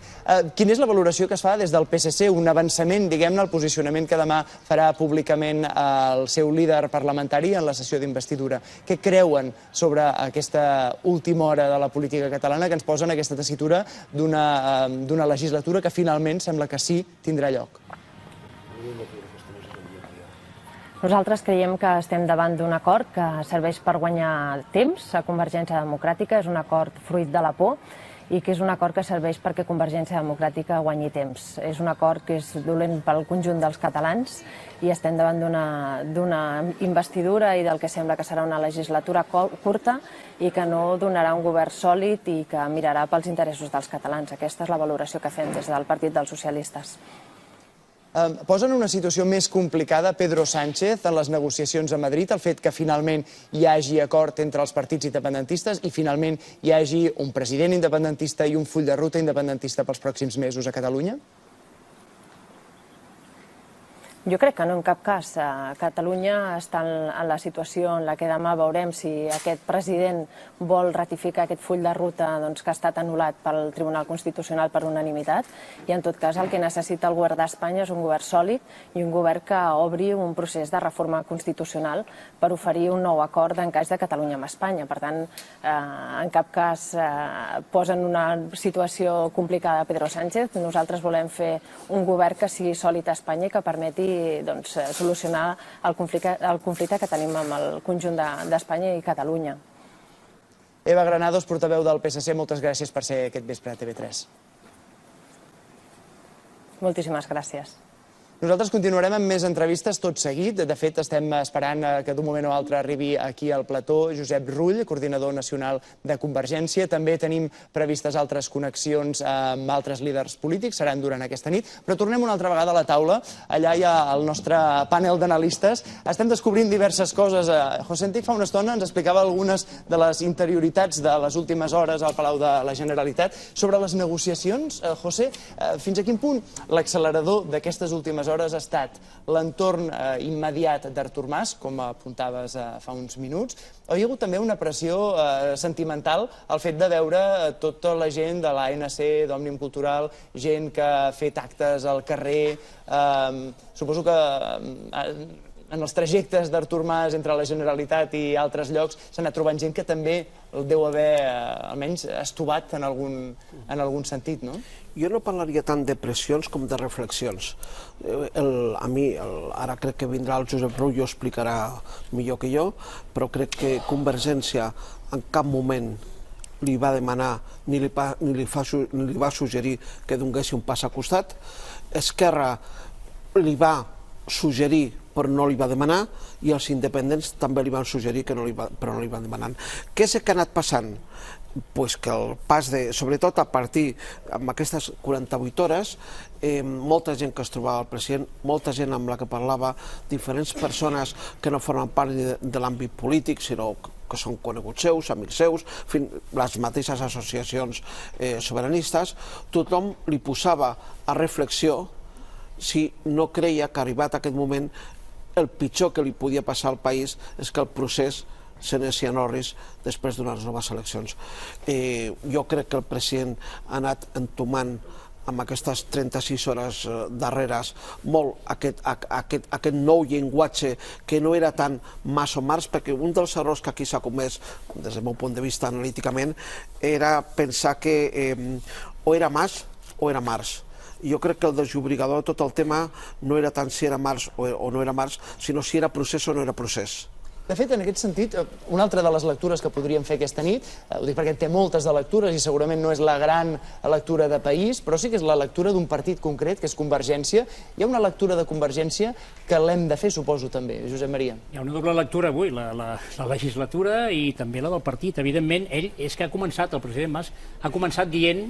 Quina és la valoració que es fa des del PSC? Un avançament, diguem-ne, el posicionament que demà farà públicament el seu líder parlamentari en la sessió d'investidura. Què creuen sobre aquesta última hora de la política catalana que ens posa en aquesta tessitura d'una legislatura que finalment sembla que sí tindrà lloc? Nosaltres creiem que estem davant d'un acord que serveix per guanyar temps a Convergència Democràtica. És un acord fruit de la por i que és un acord que serveix perquè Convergència Democràtica guanyi temps. És un acord que és dolent pel conjunt dels catalans i estem davant d'una investidura i del que sembla que serà una legislatura curta i que no donarà un govern sòlid i que mirarà pels interessos dels catalans. Aquesta és la valoració que fem des del Partit dels Socialistes. Posa en una situació més complicada Pedro Sánchez en les negociacions a Madrid, el fet que finalment hi hagi acord entre els partits independentistes i finalment hi hagi un president independentista i un full de ruta independentista pels pròxims mesos a Catalunya? Jo crec que no, en cap cas. Catalunya està en la situació en la que demà veurem si aquest president vol ratificar aquest full de ruta que ha estat anul·lat pel Tribunal Constitucional per unanimitat i, en tot cas, el que necessita el govern d'Espanya és un govern sòlid i un govern que obri un procés de reforma constitucional per oferir un nou acord en cas de Catalunya amb Espanya. Per tant, en cap cas posa en una situació complicada Pedro Sánchez. Nosaltres volem fer un govern que sigui sòlid a Espanya i que permeti solucionar el conflicte que tenim amb el conjunt d'Espanya i Catalunya. Eva Granados, portaveu del PSC, moltes gràcies per ser aquest vespre a TV3. Moltíssimes gràcies. Nosaltres continuarem amb més entrevistes tot seguit. De fet, estem esperant que d'un moment o altre arribi aquí al plató Josep Rull, coordinador nacional de Convergència. També tenim previstes altres connexions amb altres líders polítics, seran durant aquesta nit. Però tornem una altra vegada a la taula. Allà hi ha el nostre panel d'analistes. Estem descobrint diverses coses. José Antic fa una estona ens explicava algunes de les interioritats de les últimes hores al Palau de la Generalitat. Sobre les negociacions, José, fins a quin punt l'accelerador d'aquestes últimes hores ha estat l'entorn immediat d'Artur Mas, com apuntaves fa uns minuts, o hi ha hagut també una pressió sentimental al fet de veure tota la gent de l'ANC, d'Òmnium Cultural, gent que ha fet actes al carrer. Suposo que en els trajectes d'Artur Mas entre la Generalitat i altres llocs s'ha anat trobant gent que també el deu haver, almenys, estovat en algun sentit, no? Jo no parlaria tant de pressions com de reflexions. A mi, ara crec que vindrà el Josep Rull i ho explicarà millor que jo, però crec que Convergència en cap moment li va demanar ni li va suggerir que donés un pas al costat. Esquerra li va suggerir però no li va demanar, i els independents també li van suggerir però no li van demanar. Què és el que ha anat passant? Pues que el pas sobretot a partir d'aquestes 48 hores, molta gent que es trobava al president, molta gent amb la que parlava, diferents persones que no formen part de l'àmbit polític, sinó que són coneguts seus, amics seus, les mateixes associacions sobiranistes, tothom li posava a reflexió si no creia que arribat a aquest moment el pitjor que li podia passar al país és que el procés s'anés en orris després d'unes noves eleccions. Jo crec que el president ha anat entomant amb aquestes 36 hores darreres molt aquest nou llenguatge que no era tant Mas o Març, perquè un dels errors que aquí s'ha comès, des del meu punt de vista analíticament, era pensar que o era Mas o era Març. Jo crec que el desobrigador de tot el tema no era tant si era Març o no era Març, sinó si era procés o no era procés. De fet, en aquest sentit, una altra de les lectures que podríem fer aquesta nit, ho dic perquè té moltes de lectures i segurament no és la gran lectura de país, però sí que és la lectura d'un partit concret, que és Convergència. Hi ha una lectura de Convergència que l'hem de fer, suposo, també, Josep Maria. Hi ha una doble lectura avui, la legislatura i també la del partit. Evidentment, ell és que ha començat, el president Mas, ha començat dient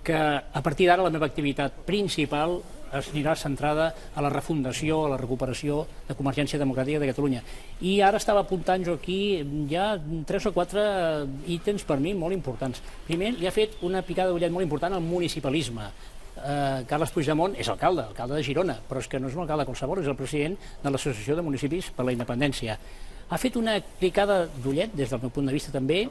que a partir d'ara la meva activitat principal anirà centrada a la refundació, a la recuperació de Convergència Democràtica de Catalunya. I ara estava apuntant jo aquí ja 3 o 4 ítems per mi molt importants. Primer, li ha fet una picada d'ullet molt important al municipalisme. Carles Puigdemont és alcalde de Girona, però és que no és un alcalde qualsevol, és el president de l'Associació de Municipis per la Independència. Ha fet una picada d'ullet, des del meu punt de vista també,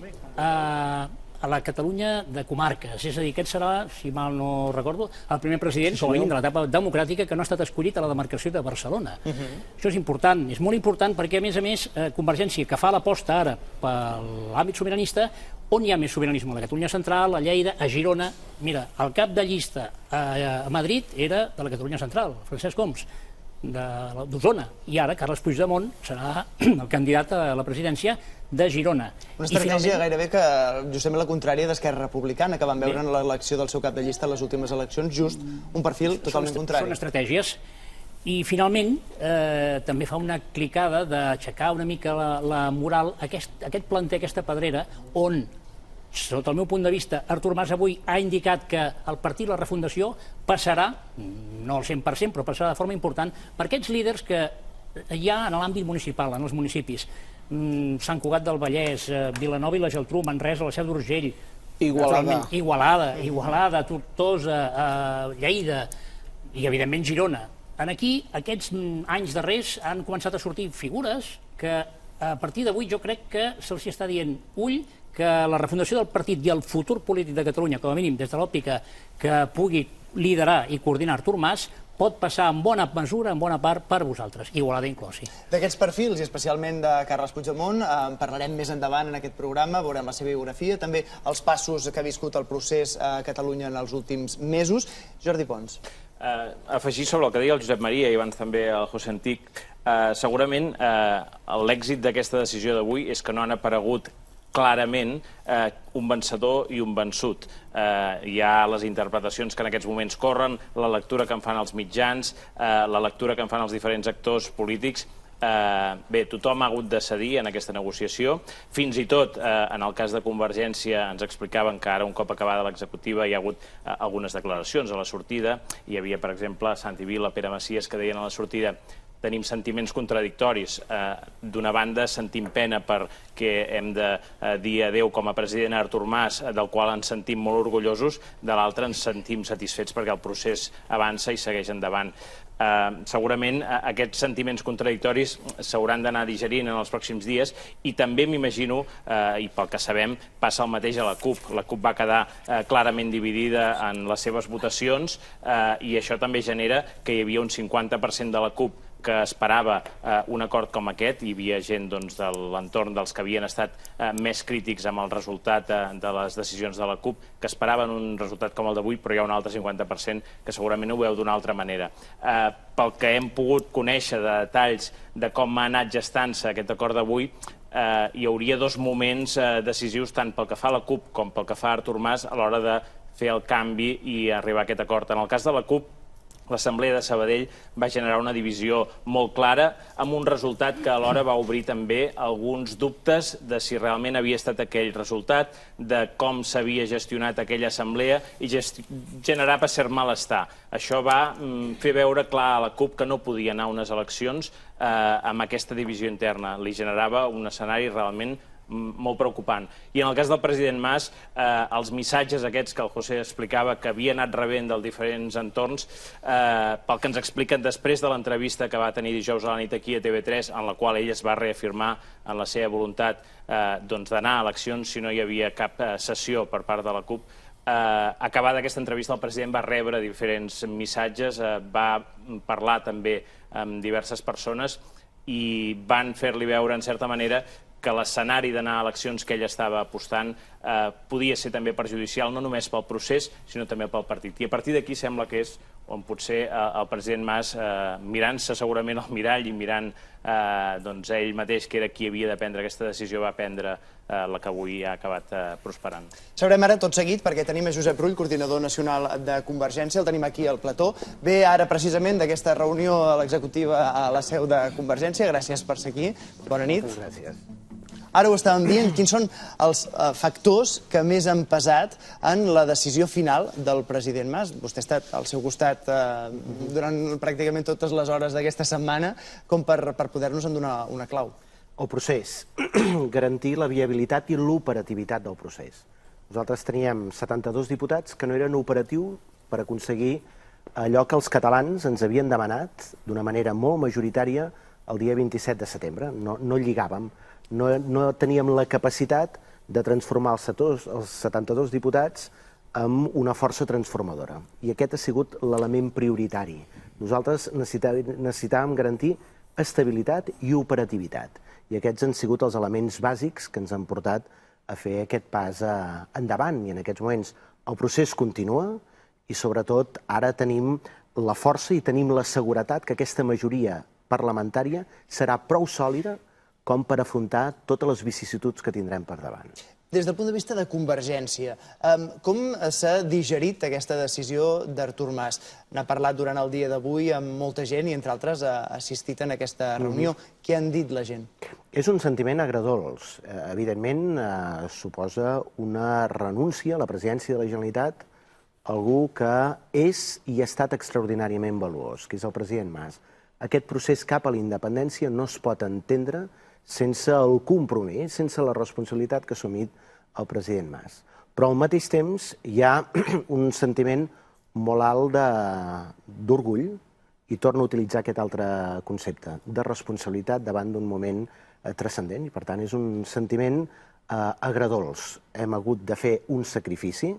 a la Catalunya de comarques. És a dir, aquest serà, si mal no recordo, el primer president, com a mínim, de l'etapa democràtica que no ha estat escollit a la demarcació de Barcelona. Això és important, és molt important perquè, a més, Convergència, que fa l'aposta ara per l'àmbit sobiranista, on hi ha més sobiranisme? A la Catalunya Central, a Lleida, a Girona. Mira, el cap de llista a Madrid era de la Catalunya Central, Francesc Homs, d'Osona, i ara Carles Puigdemont serà el candidat a la presidència de Girona. Una estratègia gairebé que justament la contrària d'Esquerra Republicana, que van veure en l'elecció del seu cap de llista a les últimes eleccions, just un perfil totalment contrari. Són estratègies. I finalment també fa una clicada d'aixecar una mica la moral, aquest planter, aquesta pedrera, on, sota el meu punt de vista, Artur Mas avui ha indicat que el partit La Refundació passarà, no al 100%, però passarà de forma important, per aquests líders que hi ha en l'àmbit municipal, en els municipis. Sant Cugat del Vallès, Vilanova i la Geltrú, Manresa, la Seu d'Urgell, Igualada, Tortosa, Lleida i, evidentment, Girona. Aquí, aquests anys darrers, han començat a sortir figures que, a partir d'avui, jo crec que se'ls està dient ull, que la refundació del partit i el futur polític de Catalunya, com a mínim des de l'òptica que pugui liderar i coordinar Artur Mas, pot passar en bona mesura, en bona part, per vosaltres, Igualada inclosi. D'aquests perfils, i especialment de Carles Puigdemont, en parlarem més endavant en aquest programa, veurem la seva biografia, també els passos que ha viscut el procés a Catalunya en els últims mesos. Jordi Pons. Afegir sobre el que deia el Josep Maria i abans també el José Antic, segurament l'èxit d'aquesta decisió d'avui és que no han aparegut clarament un vencedor i un vençut. Hi ha les interpretacions que en aquests moments corren, la lectura que en fan els mitjans, la lectura que en fan els diferents actors polítics. Bé, tothom ha hagut de cedir en aquesta negociació. Fins i tot, en el cas de Convergència, ens explicaven que ara, un cop acabada l'executiva, hi ha hagut algunes declaracions a la sortida. Hi havia, per exemple, Santi Vila, Pere Macias, que deien a la sortida: tenim sentiments contradictoris. D'una banda, sentim pena perquè hem de dir adeu com a president a Artur Mas, del qual ens sentim molt orgullosos. De l'altra, ens sentim satisfets perquè el procés avança i segueix endavant. Segurament aquests sentiments contradictoris s'hauran d'anar digerint en els pròxims dies i també m'imagino, i pel que sabem, passa el mateix a la CUP. La CUP va quedar clarament dividida en les seves votacions i això també genera que hi havia un 50% de la CUP que esperava un acord com aquest. Hi havia gent de l'entorn dels que havien estat més crítics amb el resultat de les decisions de la CUP, que esperaven un resultat com el d'avui, però hi ha un altre 50% que segurament ho veu d'una altra manera. Pel que hem pogut conèixer de detalls de com ha anat gestant-se aquest acord d'avui, hi hauria dos moments decisius tant pel que fa a la CUP com pel que fa a Artur Mas a l'hora de fer el canvi i arribar a aquest acord. En el cas de la CUP, l'Assemblea de Sabadell va generar una divisió molt clara amb un resultat que alhora va obrir també alguns dubtes de si realment havia estat aquell resultat, de com s'havia gestionat aquella assemblea i generar per cert malestar. Això va fer veure clar a la CUP que no podia anar a unes eleccions amb aquesta divisió interna. Li generava un escenari realment molt preocupant. I en el cas del president Mas, els missatges aquests que el José explicava que havia anat rebent dels diferents entorns, pel que ens expliquen després de l'entrevista que va tenir dijous a la nit aquí a TV3, en la qual ell es va reafirmar en la seva voluntat d'anar a eleccions si no hi havia cap cessió per part de la CUP, acabada aquesta entrevista el president va rebre diferents missatges, va parlar també amb diverses persones i van fer-li veure, en certa manera, que l'escenari d'anar a eleccions que ell estava apostant podia ser també perjudicial, no només pel procés, sinó també pel partit. I a partir d'aquí sembla que és on potser el president Mas, mirant-se segurament al mirall i mirant ell mateix, que era qui havia de prendre aquesta decisió, va prendre la que avui ha acabat prosperant. Sabrem ara tot seguit, perquè tenim a Josep Rull, coordinador nacional de Convergència, el tenim aquí al plató. Ve ara precisament d'aquesta reunió a l'executiva a la seu de Convergència. Gràcies per ser aquí. Bona nit. Gràcies. Ara ho estàvem dient, quins són els factors que més han pesat en la decisió final del president Mas? Vostè ha estat al seu costat durant pràcticament totes les hores d'aquesta setmana, com per poder-nos en donar una clau. El procés, garantir la viabilitat i l'operativitat del procés. Nosaltres teníem 72 diputats que no eren operatius per aconseguir allò que els catalans ens havien demanat d'una manera molt majoritària el dia 27 de setembre. No lligàvem. No teníem la capacitat de transformar els 72 diputats en una força transformadora. I aquest ha sigut l'element prioritari. Nosaltres necessitàvem garantir estabilitat i operativitat. I aquests han sigut els elements bàsics que ens han portat a fer aquest pas endavant. I en aquests moments el procés continua i sobretot ara tenim la força i tenim la seguretat que aquesta majoria parlamentària serà prou sòlida com per afrontar totes les vicissituds que tindrem per davant. Des del punt de vista de Convergència, com s'ha digerit aquesta decisió d'Artur Mas? N'ha parlat durant el dia d'avui amb molta gent i, entre altres, ha assistit en aquesta reunió. Què han dit la gent? És un sentiment agredolç. Evidentment, suposa una renúncia a la presidència de la Generalitat, algú que és i ha estat extraordinàriament valuós, que és el president Mas. Aquest procés cap a la independència no es pot entendre sense el compromís, sense la responsabilitat que ha assumit el president Mas. Però al mateix temps hi ha un sentiment molt alt d'orgull, i torno a utilitzar aquest altre concepte, de responsabilitat davant d'un moment transcendent, i per tant és un sentiment agredolç. Hem hagut de fer un sacrifici,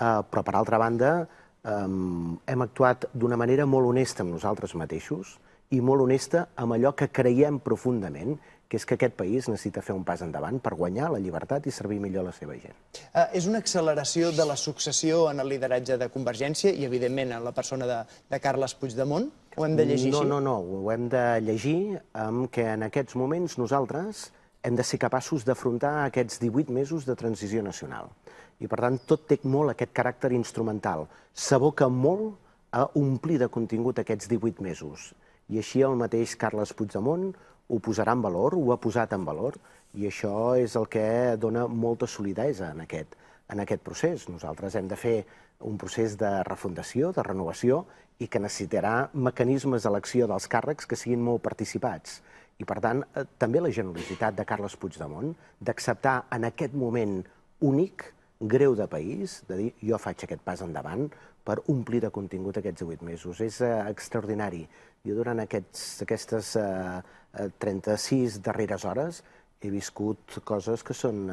però per altra banda hem actuat d'una manera molt honesta amb nosaltres mateixos i molt honesta amb allò que creiem profundament, que és que aquest país necessita fer un pas endavant per guanyar la llibertat i servir millor la seva gent. És una acceleració de la successió en el lideratge de Convergència i, evidentment, en la persona de Carles Puigdemont? Ho hem de llegir així? No, ho hem de llegir amb que en aquests moments nosaltres hem de ser capaços d'afrontar aquests 18 mesos de transició nacional. I, per tant, tot té molt aquest caràcter instrumental. S'aboca molt a omplir de contingut aquests 18 mesos. I així el mateix Carles Puigdemont ho posarà en valor, ho ha posat en valor, i això és el que dona molta solidesa en aquest procés. Nosaltres hem de fer un procés de refundació, de renovació, i que necessitarà mecanismes d'elecció dels càrrecs que siguin molt participats. I, per tant, també la generositat de Carles Puigdemont d'acceptar en aquest moment únic, greu de país, de dir jo faig aquest pas endavant per omplir de contingut aquests 18 mesos. És extraordinari. Jo durant aquestes 36 darreres hores he viscut coses que són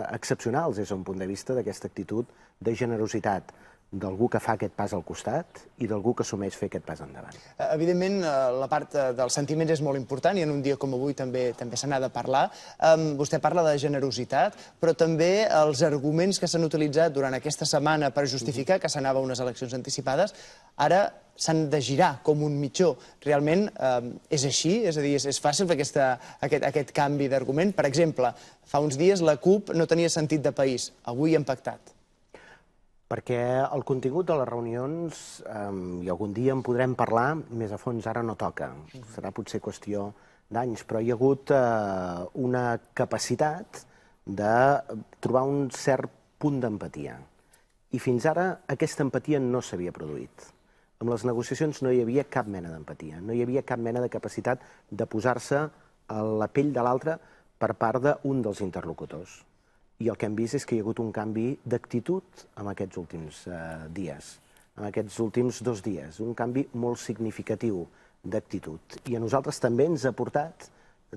excepcionals des d'un punt de vista d'aquesta actitud de generositat, d'algú que fa aquest pas al costat i d'algú que assumeix fer aquest pas endavant. Evidentment, la part dels sentiments és molt important i en un dia com avui també se n'ha de parlar. Vostè parla de generositat, però també els arguments que s'han utilitzat durant aquesta setmana per justificar que s'anava a unes eleccions anticipades, ara s'han de girar com un mitjó. Realment és així? És a dir, és fàcil fer aquest canvi d'argument? Per exemple, fa uns dies la CUP no tenia sentit de país. Avui hem pactat. Perquè el contingut de les reunions, i algun dia en podrem parlar, més a fons ara no toca. Serà potser qüestió d'anys, però hi ha hagut una capacitat de trobar un cert punt d'empatia. I fins ara aquesta empatia no s'havia produït. Amb les negociacions no hi havia cap mena d'empatia, no hi havia cap mena de capacitat de posar-se a la pell de l'altre per part d'un dels interlocutors. I el que hem vist és que hi ha hagut un canvi d'actitud en aquests últims dies, en aquests últims 2 dies, un canvi molt significatiu d'actitud. I a nosaltres també ens ha portat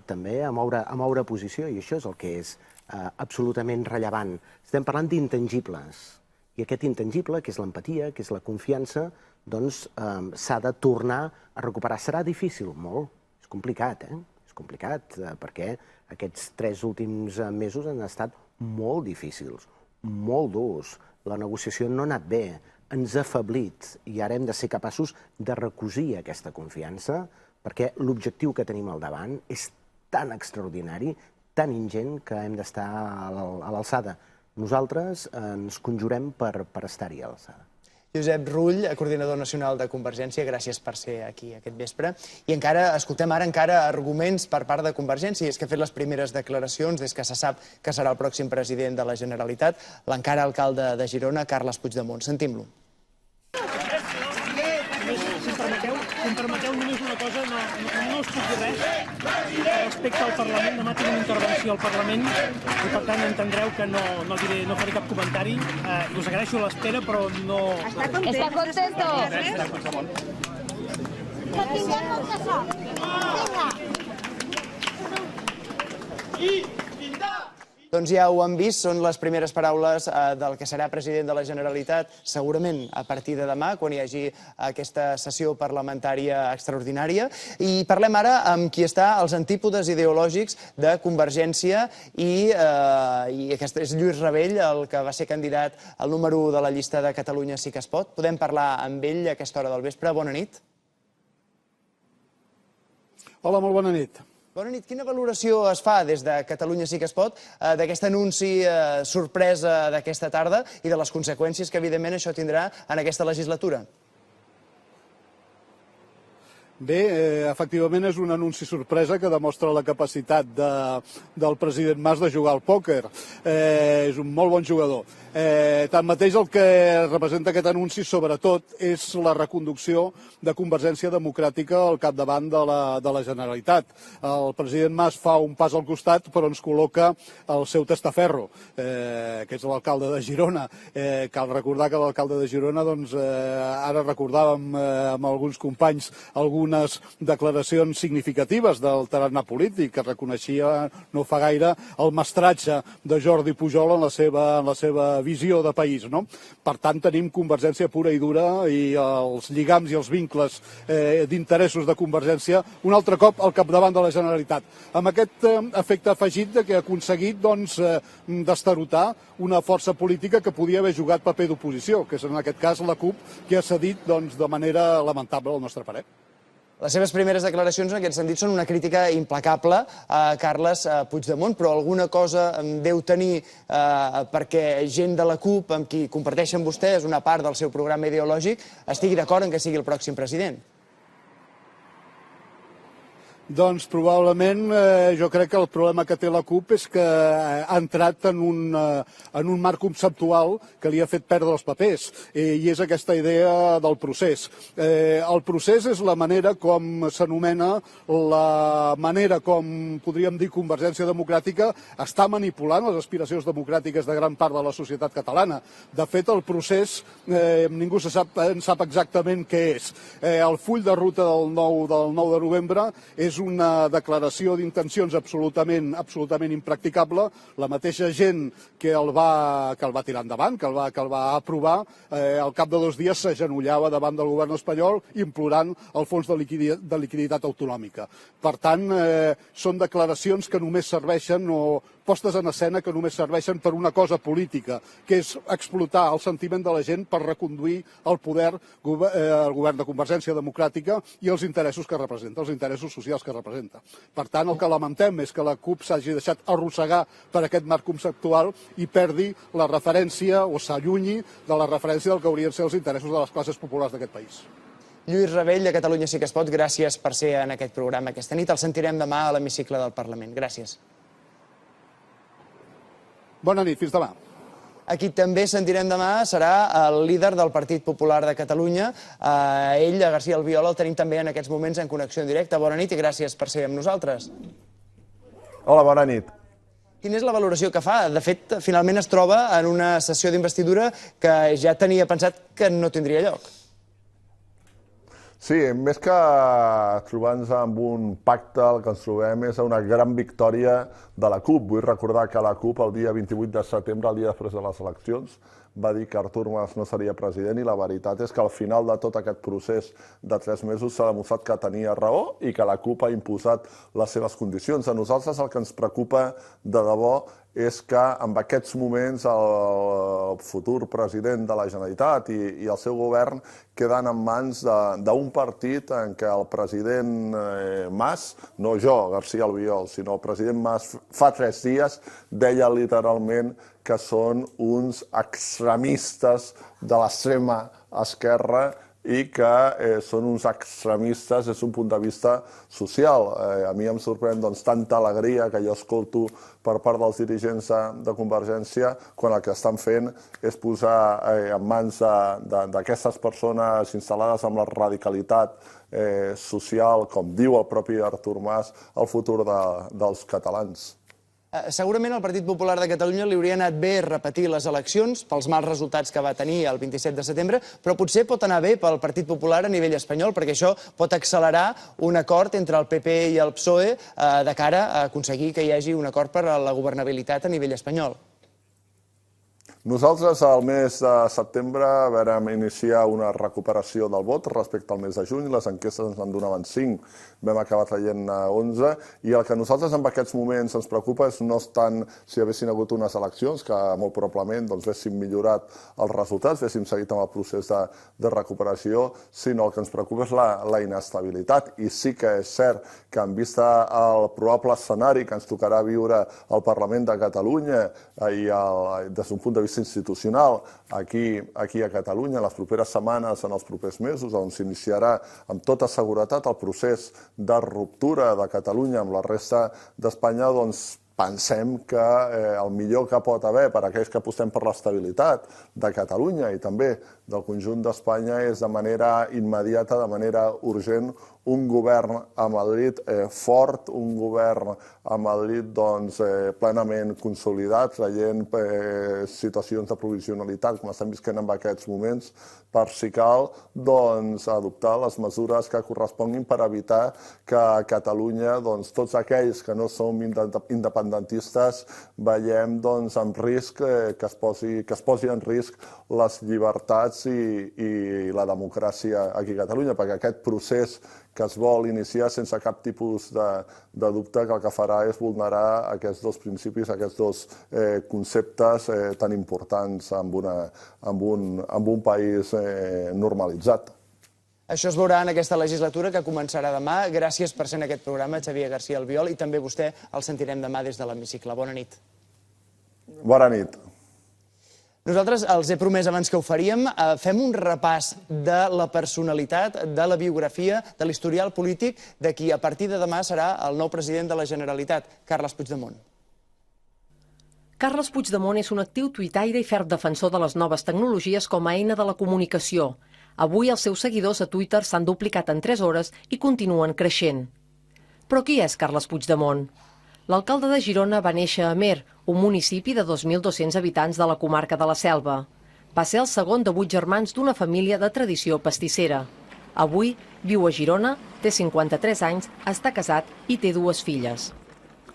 també a moure posició, i això és el que és absolutament rellevant. Estem parlant d'intangibles, i aquest intangible, que és l'empatia, que és la confiança, doncs s'ha de tornar a recuperar. Serà difícil? Molt. És complicat, És complicat, perquè aquests 3 últims mesos han estat molt difícils, molt durs. La negociació no ha anat bé, ens ha afeblit i ara hem de ser capaços de recosir aquesta confiança perquè l'objectiu que tenim al davant és tan extraordinari, tan ingent, que hem d'estar a l'alçada. Nosaltres ens conjurem per estar-hi a l'alçada. Josep Rull, coordinador nacional de Convergència, gràcies per ser aquí aquest vespre. I escoltem ara arguments per part de Convergència, i és que ha fet les primeres declaracions des que se sap que serà el pròxim president de la Generalitat, l'encara alcalde de Girona, Carles Puigdemont. Sentim-lo. Si em permeteu només una cosa, no us puc dir res respecte al Parlament. Demà tinc una intervenció al Parlament i per tant entendreu que no faré cap comentari. Us agraeixo l'espera, però no... ¿Está contento? Que tinguem molta sort. Vinga! Doncs ja ho han vist, són les primeres paraules del que serà president de la Generalitat, segurament a partir de demà, quan hi hagi aquesta sessió parlamentària extraordinària. I parlem ara amb qui està als antípodes ideològics de Convergència i aquest és Lluís Rabell, el que va ser candidat al número 1 de la llista de Catalunya Sí que es pot. Podem parlar amb ell a aquesta hora del vespre. Bona nit. Hola, molt bona nit. Bona nit. Quina valoració es fa des de Catalunya Sí que es pot d'aquest anunci sorpresa d'aquesta tarda i de les conseqüències que, evidentment, això tindrà en aquesta legislatura? Bé, efectivament és un anunci sorpresa que demostra la capacitat del president Mas de jugar al pòquer. És un molt bon jugador. Tanmateix, el que representa aquest anunci, sobretot, és la reconducció de Convergència Democràtica al capdavant de la Generalitat. El president Mas fa un pas al costat, però ens col·loca el seu testaferro, que és l'alcalde de Girona. Cal recordar que l'alcalde de Girona, doncs, ara recordàvem amb alguns companys algunes declaracions significatives del tarannà polític, que reconeixia no fa gaire el mestratge de Jordi Pujol en la seva visió de país. Per tant, tenim Convergència pura i dura i els lligams i els vincles d'interessos de Convergència un altre cop al capdavant de la Generalitat. Amb aquest efecte afegit que ha aconseguit d'estarotar una força política que podia haver jugat paper d'oposició, que és en aquest cas la CUP, que ha cedit de manera lamentable al nostre parer. Les seves primeres declaracions en aquest sentit són una crítica implacable a Carles Puigdemont, però alguna cosa deu tenir perquè gent de la CUP, amb qui comparteixen vostès una part del seu programa ideològic, estigui d'acord en que sigui el pròxim president. Doncs probablement jo crec que el problema que té la CUP és que ha entrat en un marc conceptual que li ha fet perdre els papers, i és aquesta idea del procés. El procés és la manera com s'anomena, la manera com, podríem dir, Convergència Democràtica està manipulant les aspiracions democràtiques de gran part de la societat catalana. De fet, el procés ningú en sap exactament què és. El full de ruta del 9 de novembre és és una declaració d'intencions absolutament impracticable. La mateixa gent que el va tirar endavant, que el va aprovar, al cap de 2 dies s'agenollava davant del govern espanyol implorant el fons de liquiditat autonòmica. Per tant, són declaracions que només serveixen, o postes en escena que només serveixen per una cosa política, que és explotar el sentiment de la gent per reconduir al poder el govern de Convergència Democràtica i els interessos que representa, els interessos socials que representa. Per tant, el que lamentem és que la CUP s'hagi deixat arrossegar per aquest marc conceptual i perdi la referència o s'allunyi de la referència del que haurien de ser els interessos de les classes populars d'aquest país. Lluís Rebell, de Catalunya Sí que es pot, gràcies per ser en aquest programa aquesta nit. El sentirem demà a l'hemicicle del Parlament. Gràcies. Bona nit, fins demà. A qui també sentirem demà serà el líder del Partit Popular de Catalunya. Ell, García Albiol, el tenim també en aquests moments en connexió en directe. Bona nit i gràcies per ser amb nosaltres. Hola, bona nit. Quina és la valoració que fa? De fet, finalment es troba en una sessió d'investidura que ja tenia pensat que no tindria lloc. Sí, més que trobar-nos amb un pacte, el que ens trobem és una gran victòria de la CUP. Vull recordar que la CUP el dia 28 de setembre, el dia després de les eleccions, va dir que Artur Mas no seria president i la veritat és que al final de tot aquest procés de 3 mesos s'ha demostrat que tenia raó i que la CUP ha imposat les seves condicions. A nosaltres el que ens preocupa de debò és que en aquests moments el futur president de la Generalitat i el seu govern queden en mans d'un partit en què el president Mas, no jo, García Albiol, sinó el president Mas fa 3 dies deia literalment que són uns extremistes de l'extrema esquerra i que són uns extremistes des d'un punt de vista social. A mi em sorprèn tanta alegria que jo escolto per part dels dirigents de Convergència quan el que estan fent és posar en mans d'aquestes persones instal·lades amb la radicalitat social, com diu el propi Artur Mas, el futur dels catalans. Segurament al Partit Popular de Catalunya li hauria anat bé repetir les eleccions pels mals resultats que va tenir el 27 de setembre, però potser pot anar bé pel Partit Popular a nivell espanyol, perquè això pot accelerar un acord entre el PP i el PSOE de cara a aconseguir que hi hagi un acord per a la governabilitat a nivell espanyol. Nosaltres al mes de setembre vam iniciar una recuperació del vot respecte al mes de juny, les enquestes ens en donaven 5, vam acabar traient 11, i el que a nosaltres en aquests moments ens preocupa és no tant si haguessin hagut unes eleccions, que molt probablement haguessin millorat els resultats, haguéssim seguit amb el procés de recuperació, sinó el que ens preocupa és la inestabilitat. I sí que és cert que en vista al probable escenari que ens tocarà viure al Parlament de Catalunya i des d'un punt de vista institucional aquí a Catalunya en les properes setmanes, en els propers mesos, on s'iniciarà amb tota seguretat el procés de ruptura de Catalunya amb la resta d'Espanya, doncs pensem que el millor que pot haver per a aquells que apostem per l'estabilitat de Catalunya i també del conjunt d'Espanya és de manera immediata, de manera urgent, un govern a Madrid fort, un govern a Madrid plenament consolidat, traient situacions de provisionalitat, com estem visquent en aquests moments, per si cal adoptar les mesures que corresponguin per evitar que a Catalunya tots aquells que no som independentistes veiem en risc que es posi en risc les llibertats i la democràcia aquí a Catalunya, perquè aquest procés que es vol iniciar sense cap tipus de dubte que el que farà és vulnerar aquests 2 principis, aquests 2 conceptes tan importants en un país normalitzat. Això es veurà en aquesta legislatura que començarà demà. Gràcies per ser en aquest programa, Xavier García Albiol, i també vostè el sentirem demà des de l'hemicicle. Bona nit. Bona nit. Nosaltres els he promès abans que ho faríem. Fem un repàs de la personalitat, de la biografia, de l'historial polític de qui a partir de demà serà el nou president de la Generalitat, Carles Puigdemont. Carles Puigdemont és un actiu tuitaire i ferm defensor de les noves tecnologies com a eina de la comunicació. Avui els seus seguidors a Twitter s'han duplicat en 3 hores i continuen creixent. Però qui és Carles Puigdemont? L'alcalde de Girona va néixer a Amer, un municipi de 2.200 habitants de la comarca de la Selva. Va ser el segon de 8 germans d'una família de tradició pastissera. Avui viu a Girona, té 53 anys, està casat i té 2 filles.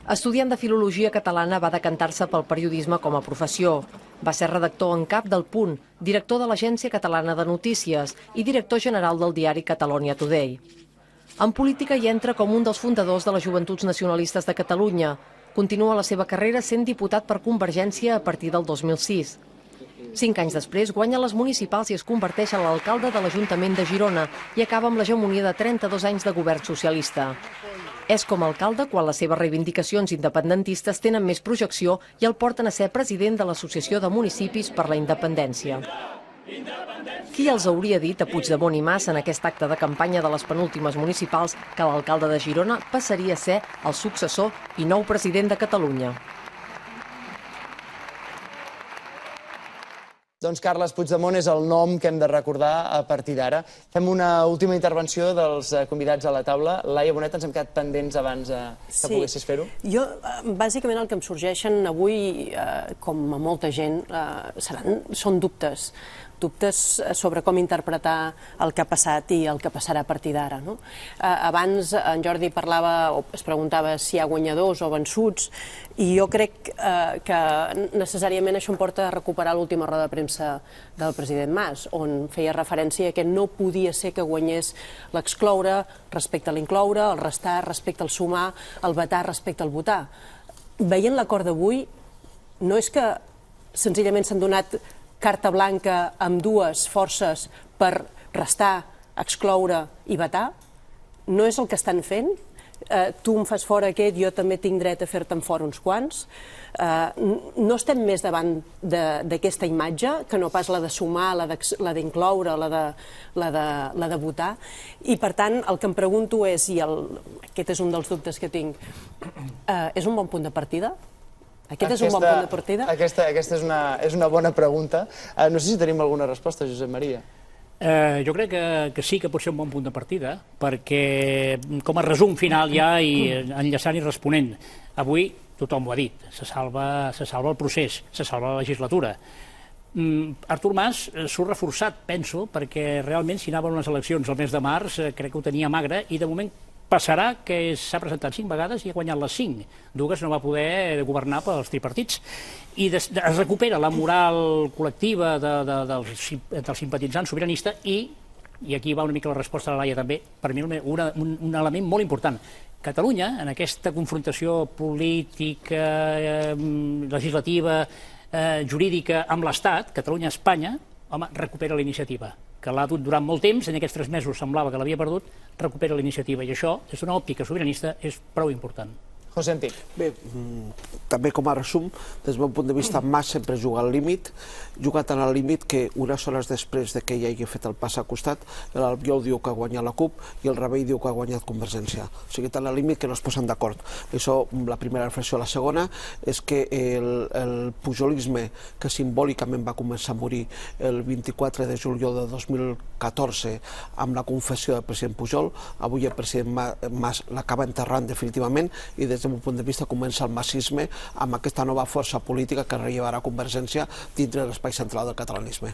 Estudiant de Filologia Catalana, va decantar-se pel periodisme com a professió. Va ser redactor en cap del Punt, director de l'Agència Catalana de Notícies i director general del diari Catalonia Today. En política hi entra com un dels fundadors de les Joventuts Nacionalistes de Catalunya. Continua la seva carrera sent diputat per Convergència a partir del 2006. 5 anys després guanya les municipals i es converteix en l'alcalde de l'Ajuntament de Girona i acaba amb l'hegemonia de 32 anys de govern socialista. És com a alcalde quan les seves reivindicacions independentistes tenen més projecció i el porten a ser president de l'Associació de Municipis per la Independència. Qui els hauria dit a Puigdemont i Mas en aquest acte de campanya de les penúltimes municipals que l'alcalde de Girona passaria a ser el successor i nou president de Catalunya? Doncs Carles Puigdemont és el nom que hem de recordar a partir d'ara. Fem una última intervenció dels convidats a la taula. Laia Bonet, ens hem quedat pendents abans que poguessis fer-ho. Jo, bàsicament, el que em sorgeixen avui, com a molta gent, són dubtes. Dubtes sobre com interpretar el que ha passat i el que passarà a partir d'ara. Abans en Jordi parlava o es preguntava si hi ha guanyadors o vençuts i jo crec que necessàriament això em porta a recuperar l'última roda de premsa del president Mas, on feia referència a que no podia ser que guanyés l'excloure respecte a l'incloure, el restar respecte al sumar, el vetar respecte al votar. Veient l'acord d'avui, no és que senzillament s'han donat carta blanca amb dues forces per restar, excloure i vetar? No és el que estan fent? Tu em fas fora aquest, jo també tinc dret a fer-te'n fora uns quants. No estem més davant d'aquesta imatge, que no pas la de sumar, la d'incloure, la de votar. I per tant, el que em pregunto és, i aquest és un dels dubtes que tinc, és un bon punt de partida? Aquest és un bon punt de partida? Aquesta és una bona pregunta. No sé si tenim alguna resposta, Josep Maria. Jo crec que sí que pot ser un bon punt de partida, perquè com a resum final ja, i enllaçant i responent, avui tothom ho ha dit, se salva el procés, se salva la legislatura. Artur Mas surt reforçat, penso, perquè realment si anaven unes eleccions al mes de març crec que ho tenia magre i de moment passarà que s'ha presentat 5 vegades i ha guanyat les 5. Dues no va poder governar pels tripartits. I es recupera la moral col·lectiva del simpatitzant sobiranista i aquí va una mica la resposta de la Laia també, per mi un element molt important. Catalunya, en aquesta confrontació política, legislativa, jurídica amb l'Estat, Catalunya-Espanya, home, recupera la iniciativa, que l'ha dut durant molt temps, en aquests 3 mesos semblava que l'havia perdut, recupera la iniciativa, i això, des d'una òptica sobiranista, és prou important. José Antic. Bé, també com a resum, des del meu punt de vista, Mas sempre juga al límit, juga tant al límit que unes hores després que ja hagi fet el pas al costat, l'Albiol diu que ha guanyat la CUP i el Rebell diu que ha guanyat Convergència. O sigui, tant al límit que no es posen d'acord. Això, la primera reflexió. La segona és que el pujolisme, que simbòlicament va començar a morir el 24 de juliol de 2014 amb la confessió del president Pujol, avui el president Mas l'acaba enterrant definitivament i des del meu punt de vista comença el massisme amb aquesta nova força política que rellevarà Convergència dintre de l'espai central del catalanisme.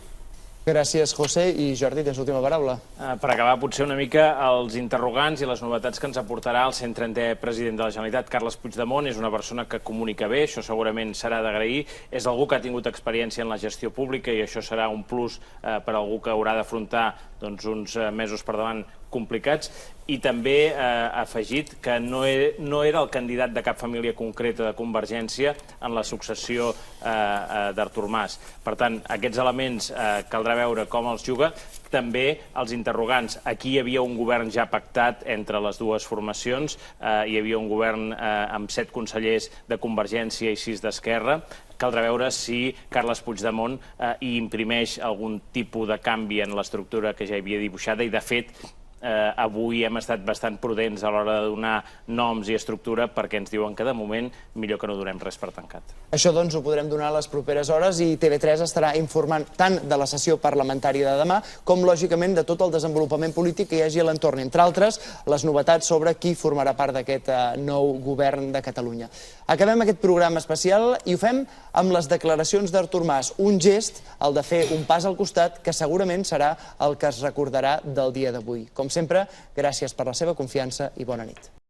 Gràcies, José. I Jordi, tens l'última paraula. Per acabar, potser una mica els interrogants i les novetats que ens aportarà el 130è president de la Generalitat, Carles Puigdemont. És una persona que comunica bé, això segurament serà d'agrair. És algú que ha tingut experiència en la gestió pública i això serà un plus per a algú que haurà d'afrontar uns mesos per davant complicats, i també ha afegit que no era el candidat de cap família concreta de Convergència en la successió d'Artur Mas. Per tant, aquests elements caldrà veure com els juga. També els interrogants. Aquí hi havia un govern ja pactat entre les dues formacions, hi havia un govern amb 7 consellers de Convergència i 6 d'Esquerra. Caldrà veure si Carles Puigdemont hi imprimeix algun tipus de canvi en l'estructura que ja hi havia dibuixada i, de fet, avui hem estat bastant prudents a l'hora de donar noms i estructura perquè ens diuen que de moment millor que no donem res per tancat. Això doncs ho podrem donar a les properes hores i TV3 estarà informant tant de la sessió parlamentària de demà com, lògicament, de tot el desenvolupament polític que hi hagi a l'entorn, entre altres, les novetats sobre qui formarà part d'aquest nou govern de Catalunya. Acabem aquest programa especial i ho fem amb les declaracions d'Artur Mas, un gest, el de fer un pas al costat, que segurament serà el que es recordarà del dia d'avui. Com sempre, gràcies per la seva confiança i bona nit.